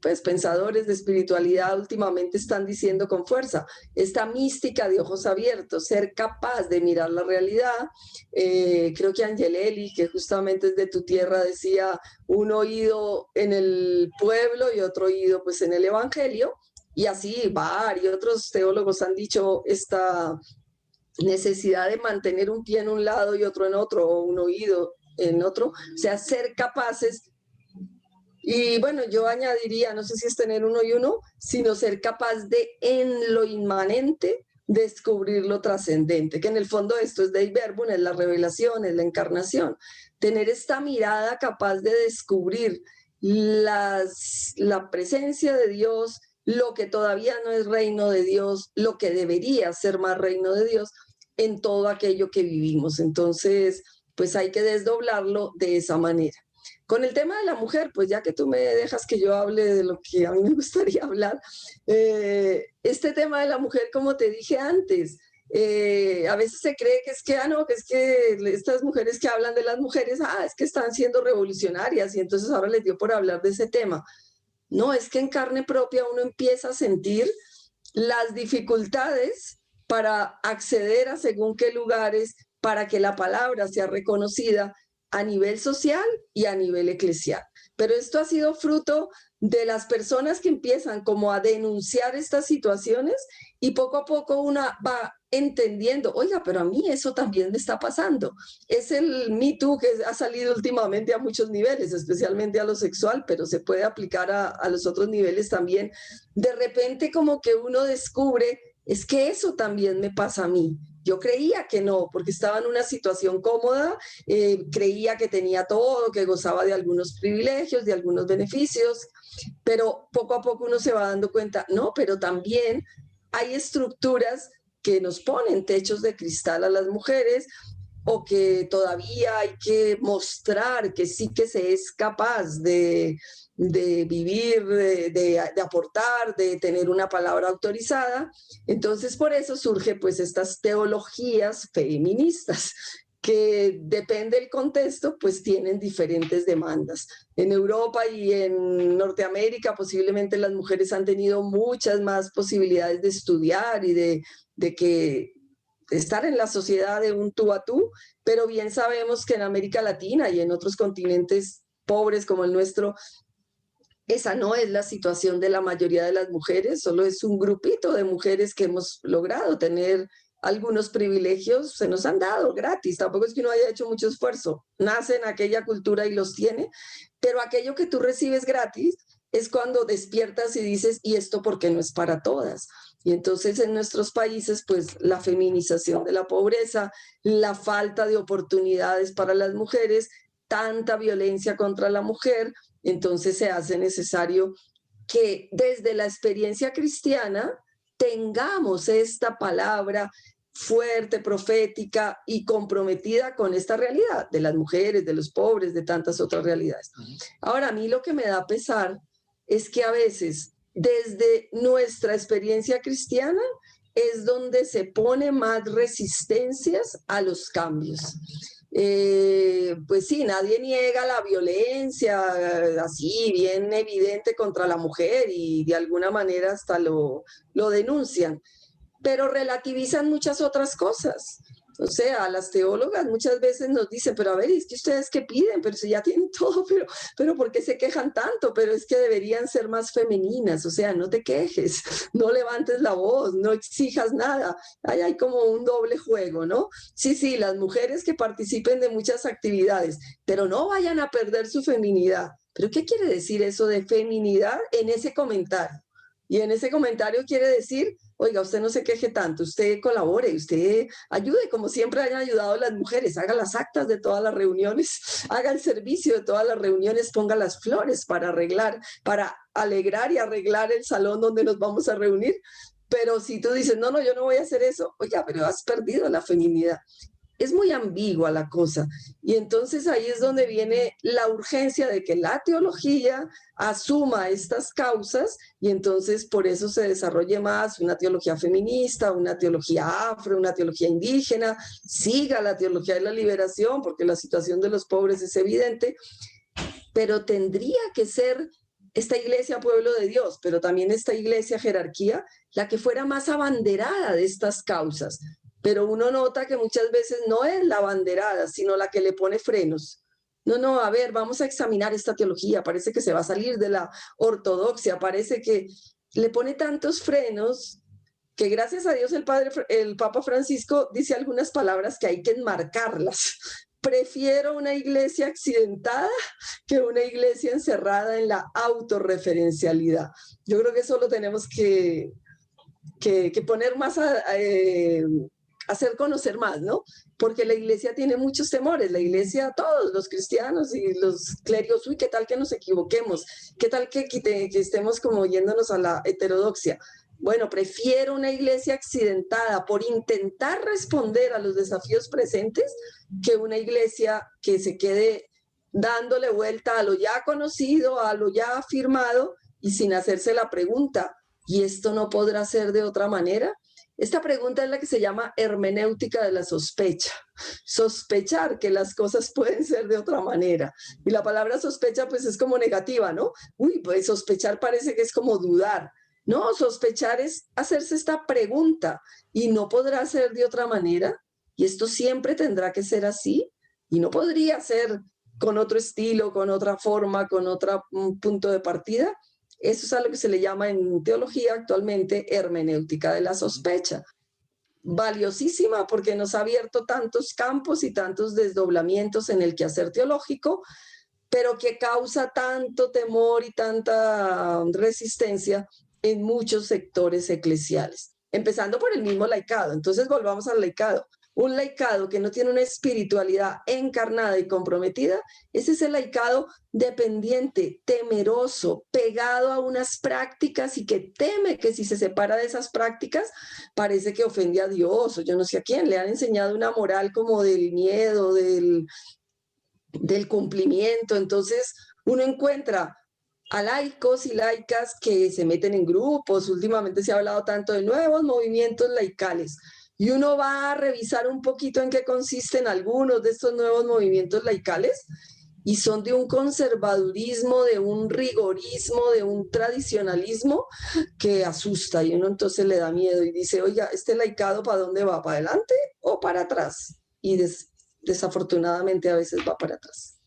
pues, pensadores de espiritualidad últimamente están diciendo con fuerza, esta mística de ojos abiertos, ser capaz de mirar la realidad. Creo que Angelelli, que justamente es de tu tierra, decía un oído en el pueblo y otro oído pues en el evangelio, y así varios otros teólogos han dicho esta necesidad de mantener un pie en un lado y otro en otro, o un oído en otro, o sea, ser capaces. Y bueno, yo añadiría, no sé si es tener uno y uno, sino ser capaz de en lo inmanente descubrir lo trascendente, que en el fondo esto es Dei Verbum, es la revelación, es la encarnación. Tener esta mirada capaz de descubrir la presencia de Dios, lo que todavía no es reino de Dios, lo que debería ser más reino de Dios en todo aquello que vivimos. Entonces, pues hay que desdoblarlo de esa manera. Con el tema de la mujer, pues ya que tú me dejas que yo hable de lo que a mí me gustaría hablar, este tema de la mujer, como te dije antes, a veces se cree que es que, no, que es que estas mujeres que hablan de las mujeres, es que están siendo revolucionarias y entonces ahora les dio por hablar de ese tema. No, es que en carne propia uno empieza a sentir las dificultades para acceder a según qué lugares, para que la palabra sea reconocida, a nivel social y a nivel eclesial. Pero esto ha sido fruto de las personas que empiezan como a denunciar estas situaciones y poco a poco una va entendiendo, oiga, pero a mí eso también me está pasando. Es el Me Too que ha salido últimamente a muchos niveles, especialmente a lo sexual, pero se puede aplicar a los otros niveles también. De repente como que uno descubre, es que eso también me pasa a mí. Yo creía que no, porque estaba en una situación cómoda, creía que tenía todo, que gozaba de algunos privilegios, de algunos beneficios, pero poco a poco uno se va dando cuenta, no, pero también hay estructuras que nos ponen techos de cristal a las mujeres o que todavía hay que mostrar que sí que se es capaz de vivir, de aportar, de tener una palabra autorizada. Entonces, por eso surge pues estas teologías feministas que depende del contexto, pues tienen diferentes demandas. En Europa y en Norteamérica posiblemente las mujeres han tenido muchas más posibilidades de estudiar y de estar en la sociedad de un tú a tú, pero bien sabemos que en América Latina y en otros continentes pobres como el nuestro, esa no es la situación de la mayoría de las mujeres, solo es un grupito de mujeres que hemos logrado tener algunos privilegios, se nos han dado gratis, tampoco es que uno haya hecho mucho esfuerzo, nace en aquella cultura y los tiene, pero aquello que tú recibes gratis es cuando despiertas y dices, ¿y esto por qué no es para todas? Y entonces en nuestros países, pues la feminización de la pobreza, la falta de oportunidades para las mujeres, tanta violencia contra la mujer, entonces se hace necesario que desde la experiencia cristiana tengamos esta palabra fuerte, profética y comprometida con esta realidad de las mujeres, de los pobres, de tantas otras realidades. Ahora, a mí lo que me da pesar es que a veces desde nuestra experiencia cristiana es donde se pone más resistencias a los cambios. Pues sí, nadie niega la violencia así bien evidente contra la mujer y de alguna manera hasta lo denuncian, pero relativizan muchas otras cosas. O sea, las teólogas muchas veces nos dicen, pero a ver, es que ustedes qué piden, pero si ya tienen todo, pero ¿por qué se quejan tanto? Pero es que deberían ser más femeninas, o sea, no te quejes, no levantes la voz, no exijas nada. Ahí hay como un doble juego, ¿no? Sí, sí, las mujeres que participen de muchas actividades, pero no vayan a perder su feminidad. ¿Pero qué quiere decir eso de feminidad en ese comentario? Y en ese comentario quiere decir, oiga, usted no se queje tanto, usted colabore, usted ayude como siempre hayan ayudado las mujeres, haga las actas de todas las reuniones, haga el servicio de todas las reuniones, ponga las flores para arreglar, para alegrar y arreglar el salón donde nos vamos a reunir. Pero si tú dices, no, yo no voy a hacer eso, oiga, pero has perdido la feminidad. Es muy ambigua la cosa. Y entonces ahí es donde viene la urgencia de que la teología asuma estas causas y entonces por eso se desarrolle más una teología feminista, una teología afro, una teología indígena, siga la teología de la liberación, porque la situación de los pobres es evidente, pero tendría que ser esta iglesia pueblo de Dios, pero también esta iglesia jerarquía, la que fuera más abanderada de estas causas. Pero uno nota que muchas veces no es la abanderada, sino la que le pone frenos. No, a ver, vamos a examinar esta teología, parece que se va a salir de la ortodoxia, parece que le pone tantos frenos que gracias a Dios el Papa Francisco dice algunas palabras que hay que enmarcarlas. Prefiero una iglesia accidentada que una iglesia encerrada en la autorreferencialidad. Yo creo que eso lo tenemos que poner más hacer conocer más, ¿no? Porque la iglesia tiene muchos temores, la iglesia, todos los cristianos y los clérigos, uy, ¿qué tal que nos equivoquemos? ¿Qué tal que estemos como yéndonos a la heterodoxia? Bueno, prefiero una iglesia accidentada por intentar responder a los desafíos presentes que una iglesia que se quede dándole vuelta a lo ya conocido, a lo ya afirmado y sin hacerse la pregunta, ¿y esto no podrá ser de otra manera? Esta pregunta es la que se llama hermenéutica de la sospecha. Sospechar que las cosas pueden ser de otra manera. Y la palabra sospecha pues es como negativa, ¿no? Uy, pues sospechar parece que es como dudar. No, sospechar es hacerse esta pregunta y no podrá ser de otra manera. Y esto siempre tendrá que ser así. y no podría ser con otro estilo, con otra forma, con otro punto de partida. Eso es a lo que se le llama en teología actualmente hermenéutica de la sospecha. Valiosísima porque nos ha abierto tantos campos y tantos desdoblamientos en el quehacer teológico, pero que causa tanto temor y tanta resistencia en muchos sectores eclesiales, empezando por el mismo laicado. Entonces volvamos al laicado. Un laicado que no tiene una espiritualidad encarnada y comprometida, ese es el laicado dependiente, temeroso, pegado a unas prácticas y que teme que si se separa de esas prácticas, parece que ofende a Dios o yo no sé a quién. Le han enseñado una moral como del miedo, del cumplimiento. Entonces uno encuentra a laicos y laicas que se meten en grupos. Últimamente se ha hablado tanto de nuevos movimientos laicales y uno va a revisar un poquito en qué consisten algunos de estos nuevos movimientos laicales y son de un conservadurismo, de un rigorismo, de un tradicionalismo que asusta y uno entonces le da miedo y dice, oiga, ¿este laicado para dónde va? ¿Para adelante o para atrás? Y desafortunadamente a veces va para atrás.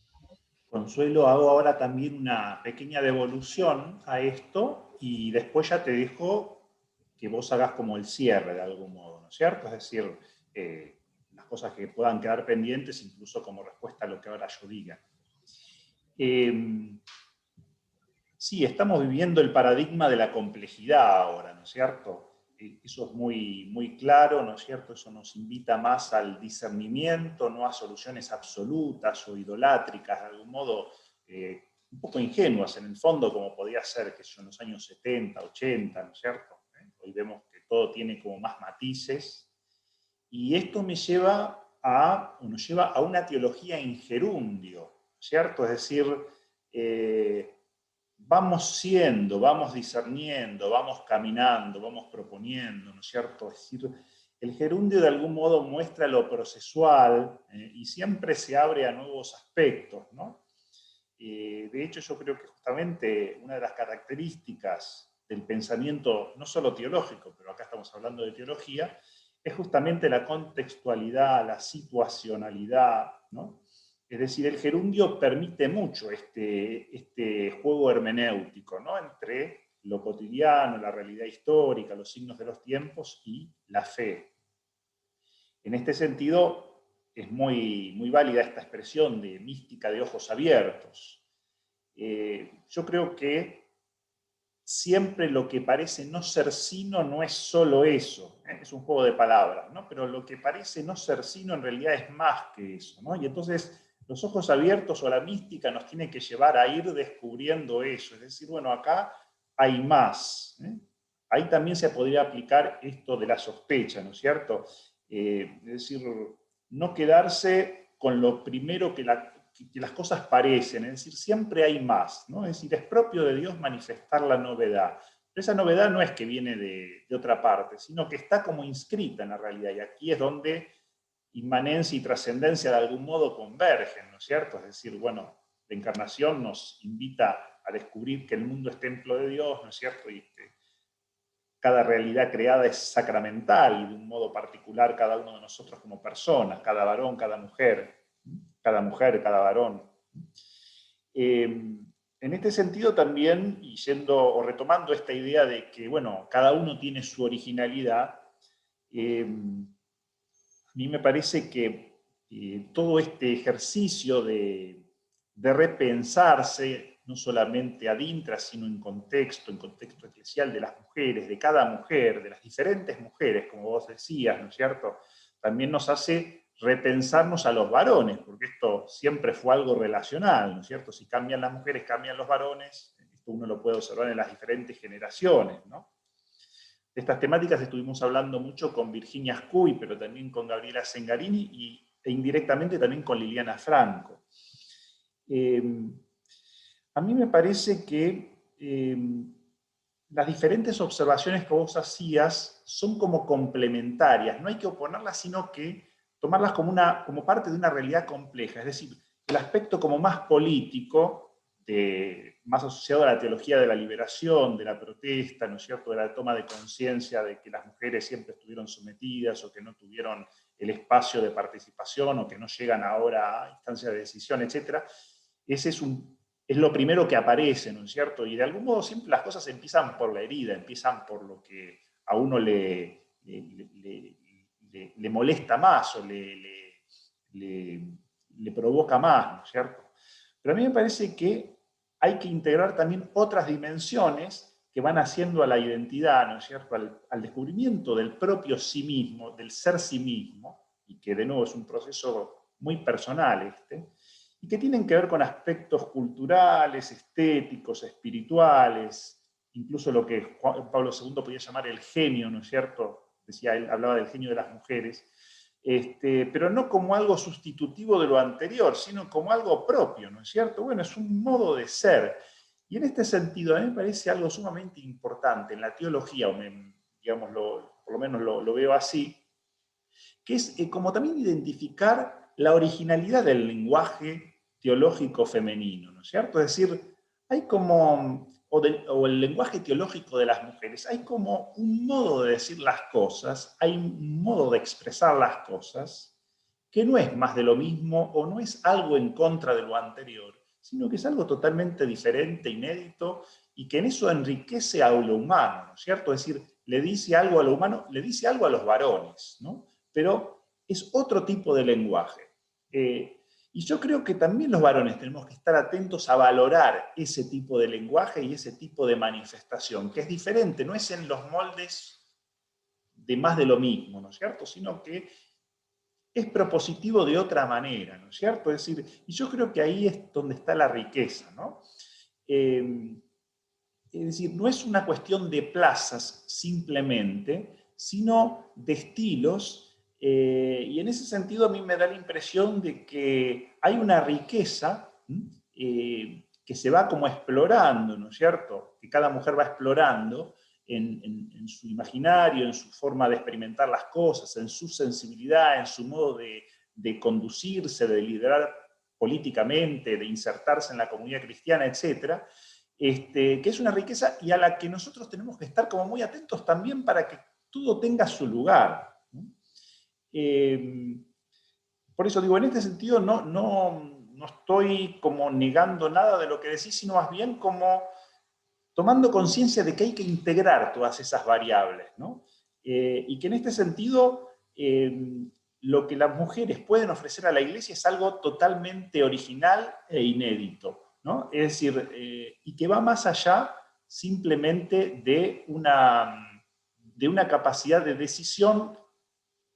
Consuelo, hago ahora también una pequeña devolución a esto y después ya te dejo que vos hagas como el cierre de algún modo, ¿no es cierto? Es decir, las cosas que puedan quedar pendientes, incluso como respuesta a lo que ahora yo diga. Sí, estamos viviendo el paradigma de la complejidad ahora, ¿no es cierto? Eso es muy, muy claro, ¿no es cierto? Eso nos invita más al discernimiento, no a soluciones absolutas o idolátricas, de algún modo un poco ingenuas en el fondo, como podía ser que en los años 70, 80, ¿no es cierto? Hoy vemos que todo tiene como más matices. Y esto nos lleva a una teología en gerundio, ¿cierto? Es decir, vamos siendo, vamos discerniendo, vamos caminando, vamos proponiendo, ¿no es cierto? Es decir, el gerundio de algún modo muestra lo procesual y siempre se abre a nuevos aspectos, ¿no? De hecho, yo creo que justamente una de las características del pensamiento, no solo teológico, pero acá estamos hablando de teología, es justamente la contextualidad, la situacionalidad, ¿no? Es decir, el gerundio permite mucho este juego hermenéutico, ¿no? Entre lo cotidiano, la realidad histórica, los signos de los tiempos y la fe. En este sentido, es muy, muy válida esta expresión de mística de ojos abiertos. Yo creo que siempre lo que parece no ser sino no es solo eso, es un juego de palabras, ¿no? Pero lo que parece no ser sino en realidad es más que eso, ¿no? Y entonces los ojos abiertos o la mística nos tiene que llevar a ir descubriendo eso, es decir, bueno, acá hay más. Ahí también se podría aplicar esto de la sospecha, ¿no es cierto? Es decir, no quedarse con lo primero que las cosas parecen, es decir, siempre hay más, ¿no? Es decir, es propio de Dios manifestar la novedad. Pero esa novedad no es que viene de otra parte, sino que está como inscrita en la realidad, y aquí es donde inmanencia y trascendencia de algún modo convergen, ¿no es cierto? Es decir, bueno, la encarnación nos invita a descubrir que el mundo es templo de Dios, ¿no es cierto? Y que cada realidad creada es sacramental y de un modo particular cada uno de nosotros como personas, cada varón, cada mujer, cada varón. En este sentido también, y yendo o retomando esta idea de que, bueno, cada uno tiene su originalidad, a mí me parece que todo este ejercicio de repensarse, no solamente ad intra, sino en contexto eclesial de las mujeres, de cada mujer, de las diferentes mujeres, como vos decías, ¿no es cierto? También nos hace repensarnos a los varones, porque esto siempre fue algo relacional, ¿no es cierto? Si cambian las mujeres, cambian los varones, esto uno lo puede observar en las diferentes generaciones, ¿no? De estas temáticas estuvimos hablando mucho con Virginia Scuy, pero también con Gabriela Zengarini e indirectamente también con Liliana Franco. A mí me parece que las diferentes observaciones que vos hacías son como complementarias, no hay que oponerlas, sino que tomarlas como parte de una realidad compleja, es decir, el aspecto como más político, más asociado a la teología de la liberación, de la protesta, ¿no es cierto?, de la toma de conciencia de que las mujeres siempre estuvieron sometidas o que no tuvieron el espacio de participación o que no llegan ahora a instancias de decisión, etc. Ese es lo primero que aparece, ¿no es cierto? Y de algún modo siempre las cosas empiezan por la herida, empiezan por lo que a uno le molesta más o le provoca más, ¿no es cierto? Pero a mí me parece que hay que integrar también otras dimensiones que van haciendo a la identidad, ¿no es cierto?, al descubrimiento del propio sí mismo, del ser sí mismo, y que de nuevo es un proceso muy personal y que tienen que ver con aspectos culturales, estéticos, espirituales, incluso lo que Juan Pablo II podía llamar el genio, ¿no es cierto? Decía él, hablaba del genio de las mujeres, pero no como algo sustitutivo de lo anterior, sino como algo propio, ¿no es cierto? Bueno, es un modo de ser. Y en este sentido, a mí me parece algo sumamente importante en la teología, digamos, por lo menos lo veo así, que es como también identificar la originalidad del lenguaje teológico femenino, ¿no es cierto? Es decir, hay como, o el lenguaje teológico de las mujeres, hay como un modo de decir las cosas, hay un modo de expresar las cosas, que no es más de lo mismo o no es algo en contra de lo anterior, sino que es algo totalmente diferente, inédito, y que en eso enriquece a lo humano, ¿no es cierto? Es decir, le dice algo a lo humano, le dice algo a los varones, ¿no? Pero es otro tipo de lenguaje. Y yo creo que también los varones tenemos que estar atentos a valorar ese tipo de lenguaje y ese tipo de manifestación, que es diferente, no es en los moldes de más de lo mismo, ¿no es cierto? Sino que es propositivo de otra manera, ¿no es cierto? Es decir, y yo creo que ahí es donde está la riqueza, ¿no? Es decir, no es una cuestión de plazas simplemente, sino de estilos, y en ese sentido a mí me da la impresión de que hay una riqueza que se va como explorando, ¿no es cierto? Que cada mujer va explorando en su imaginario, en su forma de experimentar las cosas, en su sensibilidad, en su modo de conducirse, de liderar políticamente, de insertarse en la comunidad cristiana, etc., que es una riqueza y a la que nosotros tenemos que estar como muy atentos también para que todo tenga su lugar, ¿no? Por eso digo, en este sentido no estoy como negando nada de lo que decís, sino más bien como tomando conciencia de que hay que integrar todas esas variables, ¿no? Y que en este sentido lo que las mujeres pueden ofrecer a la Iglesia es algo totalmente original e inédito, ¿no? Es decir, y que va más allá simplemente de una capacidad de decisión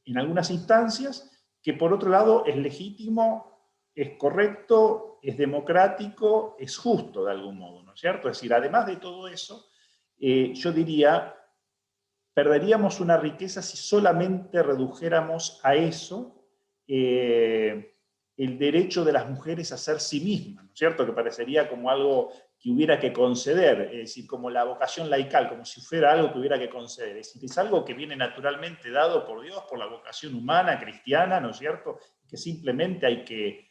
en algunas instancias, que por otro lado es legítimo, es correcto, es democrático, es justo de algún modo, ¿no es cierto? Es decir, además de todo eso, yo diría, perderíamos una riqueza si solamente redujéramos a eso el derecho de las mujeres a ser sí mismas, ¿no es cierto? Que parecería como algo que hubiera que conceder, es decir, como la vocación laical, como si fuera algo que hubiera que conceder. Es decir, es algo que viene naturalmente dado por Dios, por la vocación humana, cristiana, ¿no es cierto? Que simplemente hay que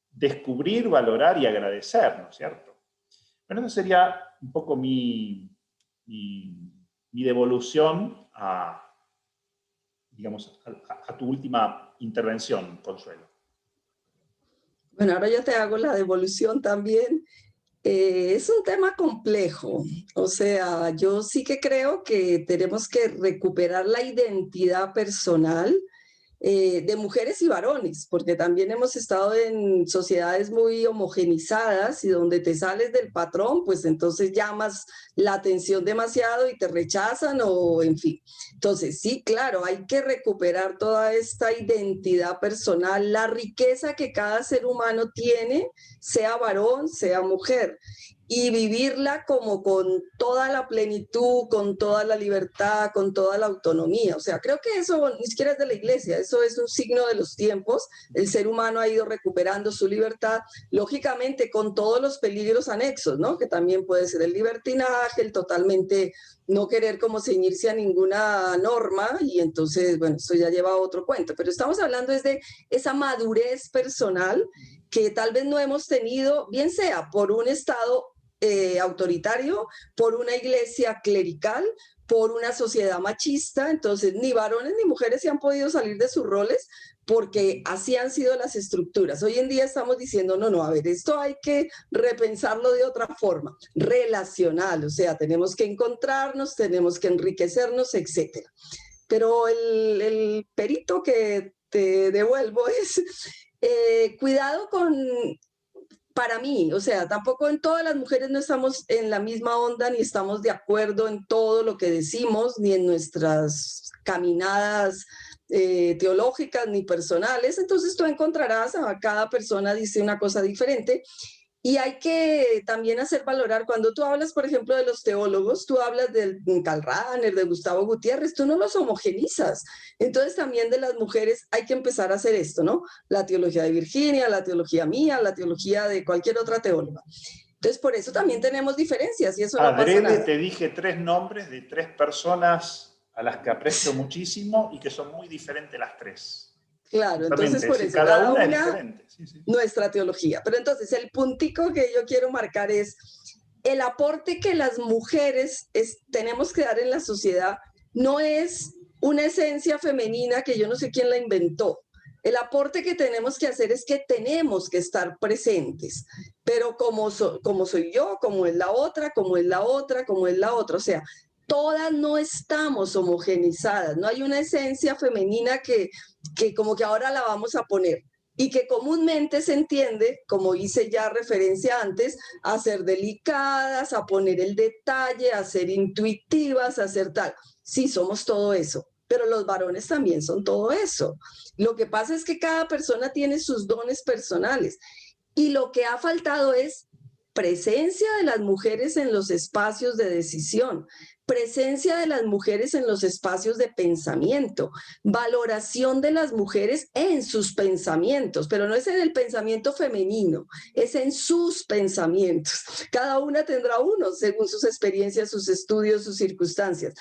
descubrir, valorar y agradecer, ¿no es cierto? Bueno, esa sería un poco mi devolución digamos, a tu última intervención, Consuelo. Bueno, ahora yo te hago la devolución también. Es un tema complejo, o sea, yo sí que creo que tenemos que recuperar la identidad personal de mujeres y varones, porque también hemos estado en sociedades muy homogenizadas y donde te sales del patrón, pues entonces llamas la atención demasiado y te rechazan o en fin. Entonces, sí, claro, hay que recuperar toda esta identidad personal, la riqueza que cada ser humano tiene, sea varón, sea mujer, y vivirla como con toda la plenitud, con toda la libertad, con toda la autonomía. O sea, creo que eso ni siquiera es de la iglesia, eso es un signo de los tiempos. El ser humano ha ido recuperando su libertad, lógicamente con todos los peligros anexos, ¿no? Que también puede ser el libertinaje, el totalmente no querer como ceñirse a ninguna norma, y entonces, bueno, eso ya lleva a otro cuento. Pero estamos hablando es de esa madurez personal que tal vez no hemos tenido, bien sea por un Estado autoritario, por una iglesia clerical, por una sociedad machista. Entonces ni varones ni mujeres se han podido salir de sus roles porque así han sido las estructuras. Hoy en día estamos diciendo, no, no, a ver, esto hay que repensarlo de otra forma, relacional, o sea, tenemos que encontrarnos, tenemos que enriquecernos, etcétera. Pero el perito que te devuelvo es cuidado con, para mí, o sea, tampoco en todas las mujeres no estamos en la misma onda, ni estamos de acuerdo en todo lo que decimos, ni en nuestras caminadas teológicas ni personales. Entonces tú encontrarás, a cada persona dice una cosa diferente. Y hay que también hacer valorar, cuando tú hablas, por ejemplo, de los teólogos, tú hablas de Karl Rahner, de Gustavo Gutiérrez, tú no los homogenizas. Entonces también de las mujeres hay que empezar a hacer esto, ¿no? La teología de Virginia, la teología mía, la teología de cualquier otra teóloga. Entonces por eso también tenemos diferencias y eso no pasa nada. Te dije 3 nombres de 3 personas a las que aprecio muchísimo y que son muy diferentes las 3. Claro, entonces por eso cada una es diferente. Sí, sí. Nuestra teología. Pero entonces el puntico que yo quiero marcar es el aporte que las mujeres tenemos que dar en la sociedad. No es una esencia femenina que yo no sé quién la inventó. El aporte que tenemos que hacer es que tenemos que estar presentes, pero como soy yo, como es la otra, como es la otra, como es la otra. O sea, todas no estamos homogenizadas, no hay una esencia femenina que como que ahora la vamos a poner y que comúnmente se entiende, como hice ya referencia antes, a ser delicadas, a poner el detalle, a ser intuitivas, a ser tal. Sí, somos todo eso, pero los varones también son todo eso. Lo que pasa es que cada persona tiene sus dones personales y lo que ha faltado es presencia de las mujeres en los espacios de decisión, presencia de las mujeres en los espacios de pensamiento, valoración de las mujeres en sus pensamientos, pero no es en el pensamiento femenino, es en sus pensamientos. Cada una tendrá uno según sus experiencias, sus estudios, sus circunstancias.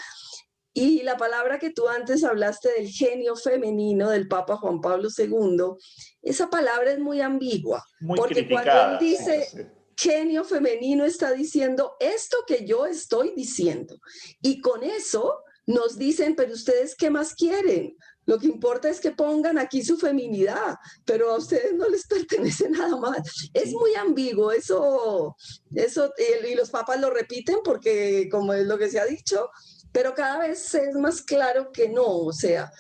Y la palabra que tú antes hablaste del genio femenino del Papa Juan Pablo II, esa palabra es muy ambigua, muy porque criticada, cuando él dice... Sí. Genio femenino está diciendo esto que yo estoy diciendo. Y con eso nos dicen, pero ustedes ¿qué más quieren? Lo que importa es que pongan aquí su feminidad, pero a ustedes no les pertenece nada más. Es muy ambiguo eso y los papas lo repiten porque como es lo que se ha dicho, pero cada vez es más claro que no, o sea,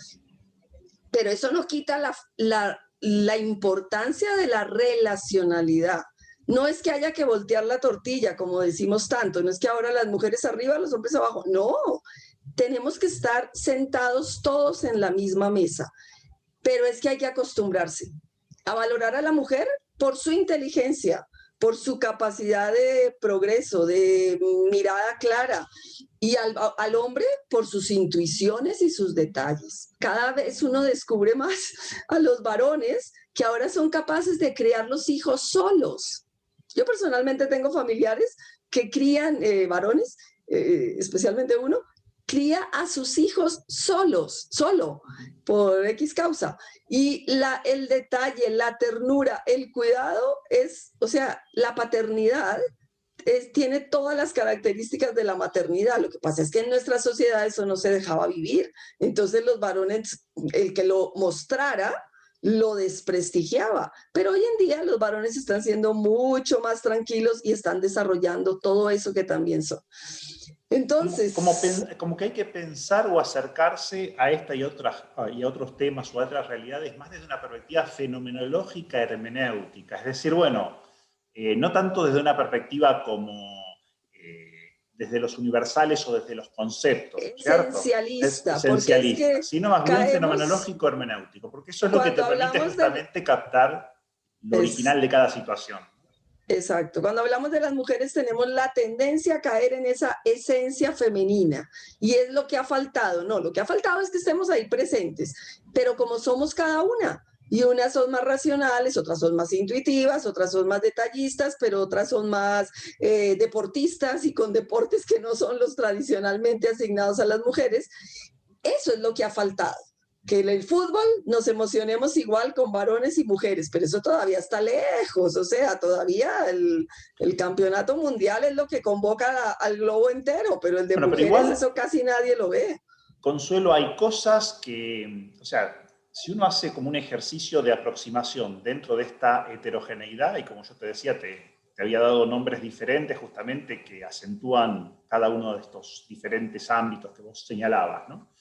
pero eso no quita la importancia de la relacionalidad. No es que haya que voltear la tortilla, como decimos tanto, no es que ahora las mujeres arriba, los hombres abajo, no, tenemos que estar sentados todos en la misma mesa, pero es que hay que acostumbrarse a valorar a la mujer por su inteligencia, por su capacidad de progreso, de mirada clara, y al hombre por sus intuiciones y sus detalles. Cada vez uno descubre más a los varones que ahora son capaces de criar los hijos solos. Yo personalmente tengo familiares que crían varones, especialmente uno, cría a sus hijos solo, por X causa. Y el detalle, la ternura, el cuidado es, o sea, la paternidad tiene todas las características de la maternidad. Lo que pasa es que en nuestra sociedad eso no se dejaba vivir. Entonces los varones, el que lo mostrara, lo desprestigiaba. Pero hoy en día los varones están siendo mucho más tranquilos y están desarrollando todo eso que también son. Entonces... Como que hay que pensar o acercarse a esta y otros temas o a otras realidades más desde una perspectiva fenomenológica hermenéutica. Es decir, bueno, no tanto desde una perspectiva como desde los universales o desde los conceptos, ¿cierto? Esencialista, sino más bien fenomenológico hermenéutico, porque eso es lo que te permite justamente captar lo original de cada situación. Exacto. Cuando hablamos de las mujeres tenemos la tendencia a caer en esa esencia femenina y es lo que ha faltado. No, lo que ha faltado es que estemos ahí presentes, pero como somos cada una, y unas son más racionales, otras son más intuitivas, otras son más detallistas, pero otras son más deportistas y con deportes que no son los tradicionalmente asignados a las mujeres. Eso es lo que ha faltado. que en el fútbol nos emocionemos igual con varones y mujeres, pero eso todavía está lejos, o sea, todavía el campeonato mundial es lo que convoca al globo entero, pero el de Bueno, pero mujeres igual, eso casi nadie lo ve. Consuelo, hay cosas que, o sea, si uno hace como un ejercicio de aproximación dentro de esta heterogeneidad, y como yo te decía, te había dado nombres diferentes justamente que acentúan cada uno de estos diferentes ámbitos que vos señalabas, ¿no?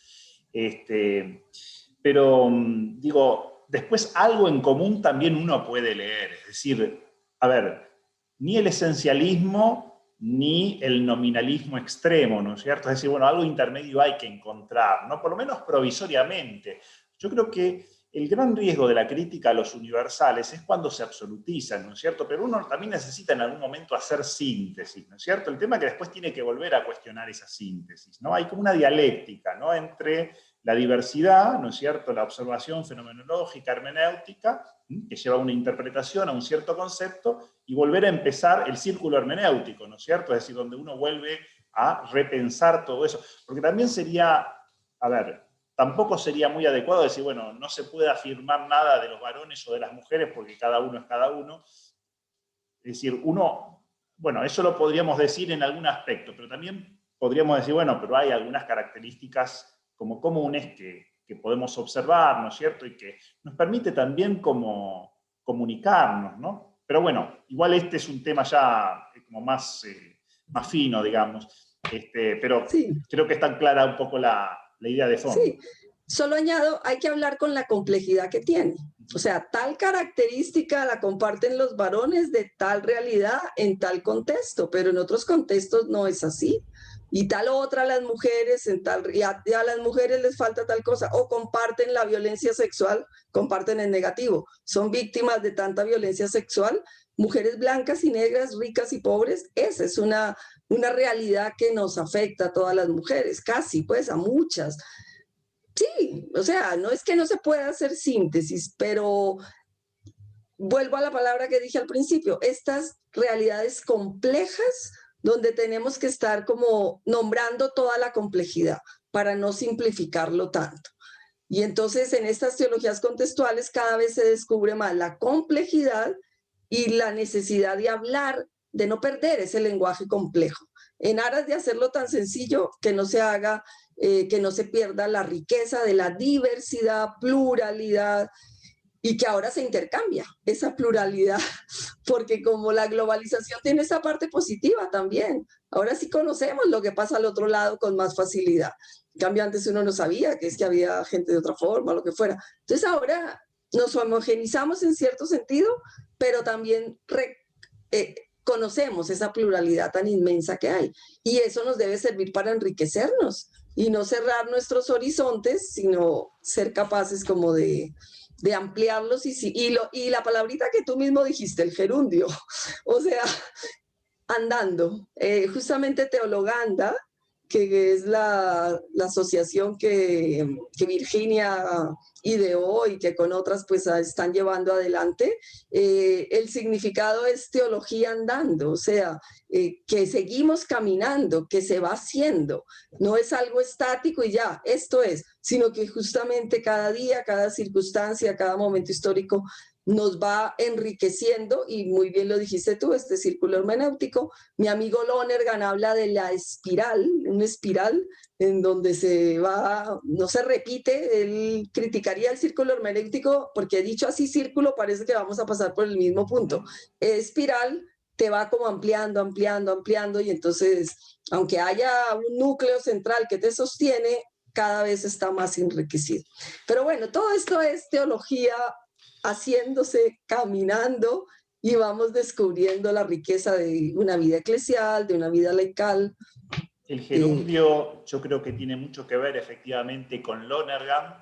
Pero, digo, después algo en común también uno puede leer, es decir, a ver, ni el esencialismo ni el nominalismo extremo, ¿no es cierto? Es decir, bueno, algo intermedio hay que encontrar, ¿no? Por lo menos provisoriamente. Yo creo que el gran riesgo de la crítica a los universales es cuando se absolutizan, ¿no es cierto? Pero uno también necesita en algún momento hacer síntesis, ¿no es cierto? El tema es que después tiene que volver a cuestionar esa síntesis, ¿no? Hay como una dialéctica, ¿no? Entre la diversidad, ¿no es cierto?, la observación fenomenológica, hermenéutica, que lleva a una interpretación, a un cierto concepto, y volver a empezar el círculo hermenéutico, ¿no es cierto?, es decir, donde uno vuelve a repensar todo eso. Porque también sería, a ver, tampoco sería muy adecuado decir, bueno, no se puede afirmar nada de los varones o de las mujeres porque cada uno es cada uno. Es decir, uno, bueno, eso lo podríamos decir en algún aspecto, pero también podríamos decir, bueno, pero hay algunas características como comunes que podemos observar, ¿no es cierto? Y que nos permite también como comunicarnos, ¿no? Pero bueno, igual este es un tema ya como más fino, digamos, pero Sí, creo que está clara un poco la idea de fondo. sí. Solo añado, hay que hablar con la complejidad que tiene. O sea, tal característica la comparten los varones de tal realidad en tal contexto, pero en otros contextos no es así. Y tal otra las mujeres, en tal, y a las mujeres les falta tal cosa, o comparten la violencia sexual, comparten el negativo. Son víctimas de tanta violencia sexual, mujeres blancas y negras, ricas y pobres. Esa es una realidad que nos afecta a todas las mujeres, casi, pues a muchas. Sí, o sea, no es que no se pueda hacer síntesis, pero vuelvo a la palabra que dije al principio, estas realidades complejas donde tenemos que estar como nombrando toda la complejidad para no simplificarlo tanto. Y entonces en estas teologías contextuales cada vez se descubre más la complejidad y la necesidad de hablar, de no perder ese lenguaje complejo, en aras de hacerlo tan sencillo que no se haga, que no se pierda la riqueza de la diversidad, pluralidad, y que ahora se intercambia esa pluralidad, porque como la globalización tiene esa parte positiva también, ahora sí conocemos lo que pasa al otro lado con más facilidad. En cambio, antes uno no sabía que es que había gente de otra forma, lo que fuera. Entonces ahora nos homogenizamos en cierto sentido, pero también conocemos esa pluralidad tan inmensa que hay. Y eso nos debe servir para enriquecernos y no cerrar nuestros horizontes, sino ser capaces como de ampliarlos y la palabrita que tú mismo dijiste, el gerundio, o sea, andando, justamente Teologanda, que es la asociación que Virginia ideó y que con otras pues están llevando adelante, el significado es teología andando, o sea, que seguimos caminando, que se va haciendo, no es algo estático y ya, esto es, sino que justamente cada día, cada circunstancia, cada momento histórico nos va enriqueciendo, y muy bien lo dijiste tú, este círculo hermenéutico. Mi amigo Lonergan habla de la espiral, una espiral en donde se va, no se repite. Él criticaría el círculo hermenéutico porque dicho así círculo parece que vamos a pasar por el mismo punto. Espiral te va como ampliando, ampliando, ampliando, y entonces, aunque haya un núcleo central que te sostiene, cada vez está más enriquecido. Pero bueno, todo esto es teología haciéndose, caminando, y vamos descubriendo la riqueza de una vida eclesial, de una vida laical. El gerundio yo creo que tiene mucho que ver efectivamente con Lonergan.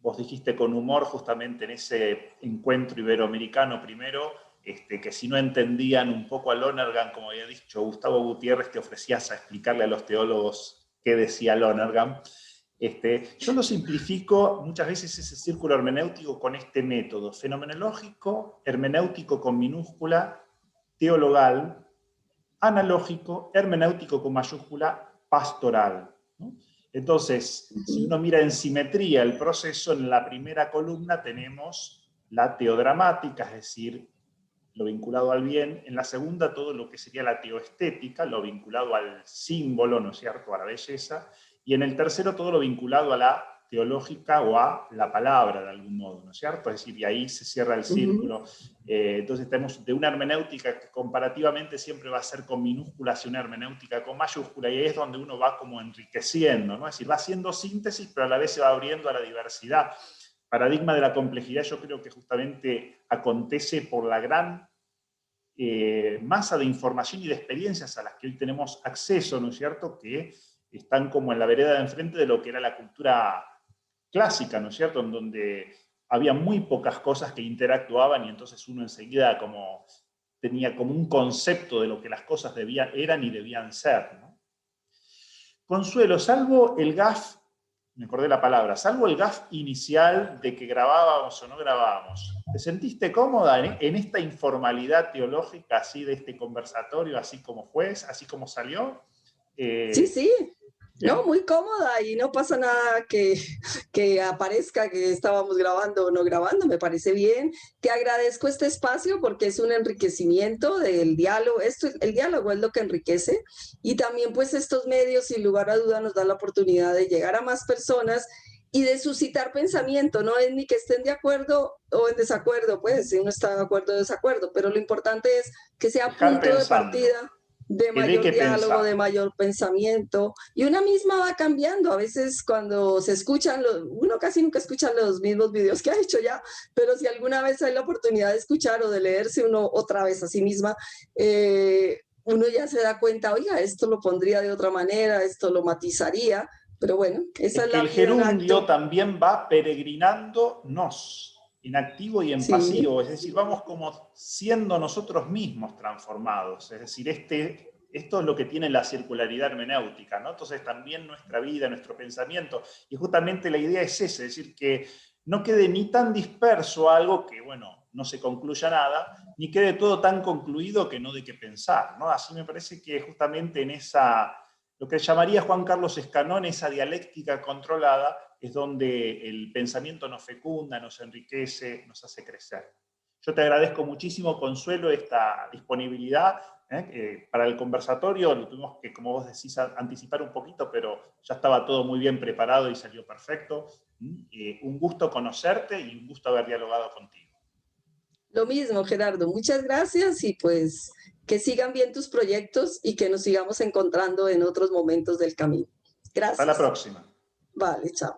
Vos dijiste con humor justamente en ese encuentro iberoamericano primero, que si no entendían un poco a Lonergan, como había dicho Gustavo Gutiérrez, te ofrecías a explicarle a los teólogos qué decía Lonergan. Yo lo simplifico muchas veces ese círculo hermenéutico con este método fenomenológico, hermenéutico con minúscula, teologal, analógico, hermenéutico con mayúscula, pastoral, ¿no? Entonces, si uno mira en simetría el proceso, en la primera columna tenemos la teodramática, es decir, lo vinculado al bien. En la segunda, todo lo que sería la teoestética, lo vinculado al símbolo, ¿no es cierto?, a la belleza. Y en el tercero, todo lo vinculado a la teológica o a la palabra, de algún modo, ¿no es cierto? Es decir, y ahí se cierra el círculo. Entonces tenemos de una hermenéutica que comparativamente siempre va a ser con minúsculas y una hermenéutica con mayúscula, y ahí es donde uno va como enriqueciendo, ¿no? Es decir, va haciendo síntesis, pero a la vez se va abriendo a la diversidad. Paradigma de la complejidad yo creo que justamente acontece por la gran masa de información y de experiencias a las que hoy tenemos acceso, ¿no es cierto?, que están como en la vereda de enfrente de lo que era la cultura clásica, ¿no es cierto?, en donde había muy pocas cosas que interactuaban y entonces uno enseguida como tenía como un concepto de lo que las cosas eran y debían ser, ¿no? Consuelo, salvo el gaf, me acordé la palabra, salvo el gaf inicial de que grabábamos o no grabábamos, ¿te sentiste cómoda en esta informalidad teológica, así de este conversatorio, así como fue, así como salió? Sí, sí. ¿Bien? No, muy cómoda y no pasa nada que aparezca que estábamos grabando o no grabando, me parece bien. Te agradezco este espacio porque es un enriquecimiento del diálogo. El diálogo es lo que enriquece y también pues estos medios sin lugar a duda nos dan la oportunidad de llegar a más personas y de suscitar pensamiento. No es ni que estén de acuerdo o en desacuerdo, pues si uno está de acuerdo o desacuerdo, pero lo importante es que sea Dejar punto de pensando, partida de que dé mayor que diálogo, de pensar. mayor pensamiento, y una misma va cambiando. A veces cuando se escuchan, uno casi nunca escucha los mismos videos que ha hecho ya, pero si alguna vez hay la oportunidad de escuchar o de leerse uno otra vez a sí misma, uno ya se da cuenta, oiga, esto lo pondría de otra manera, esto lo matizaría, pero bueno, esa Es es que la el vida en gerundio acto. también va peregrinándonos, en activo y en Sí, pasivo, es decir, vamos como siendo nosotros mismos transformados, es decir, esto es lo que tiene la circularidad hermenéutica, ¿no? Entonces también nuestra vida, nuestro pensamiento, y justamente la idea es esa, es decir, que no quede ni tan disperso algo que, bueno, no se concluya nada, ni quede todo tan concluido que no dé que pensar, ¿no? Así me parece que justamente en esa, lo que llamaría Juan Carlos Escanón, esa dialéctica controlada, es donde el pensamiento nos fecunda, nos enriquece, nos hace crecer. Yo te agradezco muchísimo, Consuelo, esta disponibilidad para el conversatorio. Lo tuvimos que, como vos decís, anticipar un poquito, pero ya estaba todo muy bien preparado y salió perfecto. Un gusto conocerte y un gusto haber dialogado contigo. lo mismo, Gerardo. Muchas gracias y pues que sigan bien tus proyectos y que nos sigamos encontrando en otros momentos del camino. Hasta la Gracias. próxima. Vale, chao.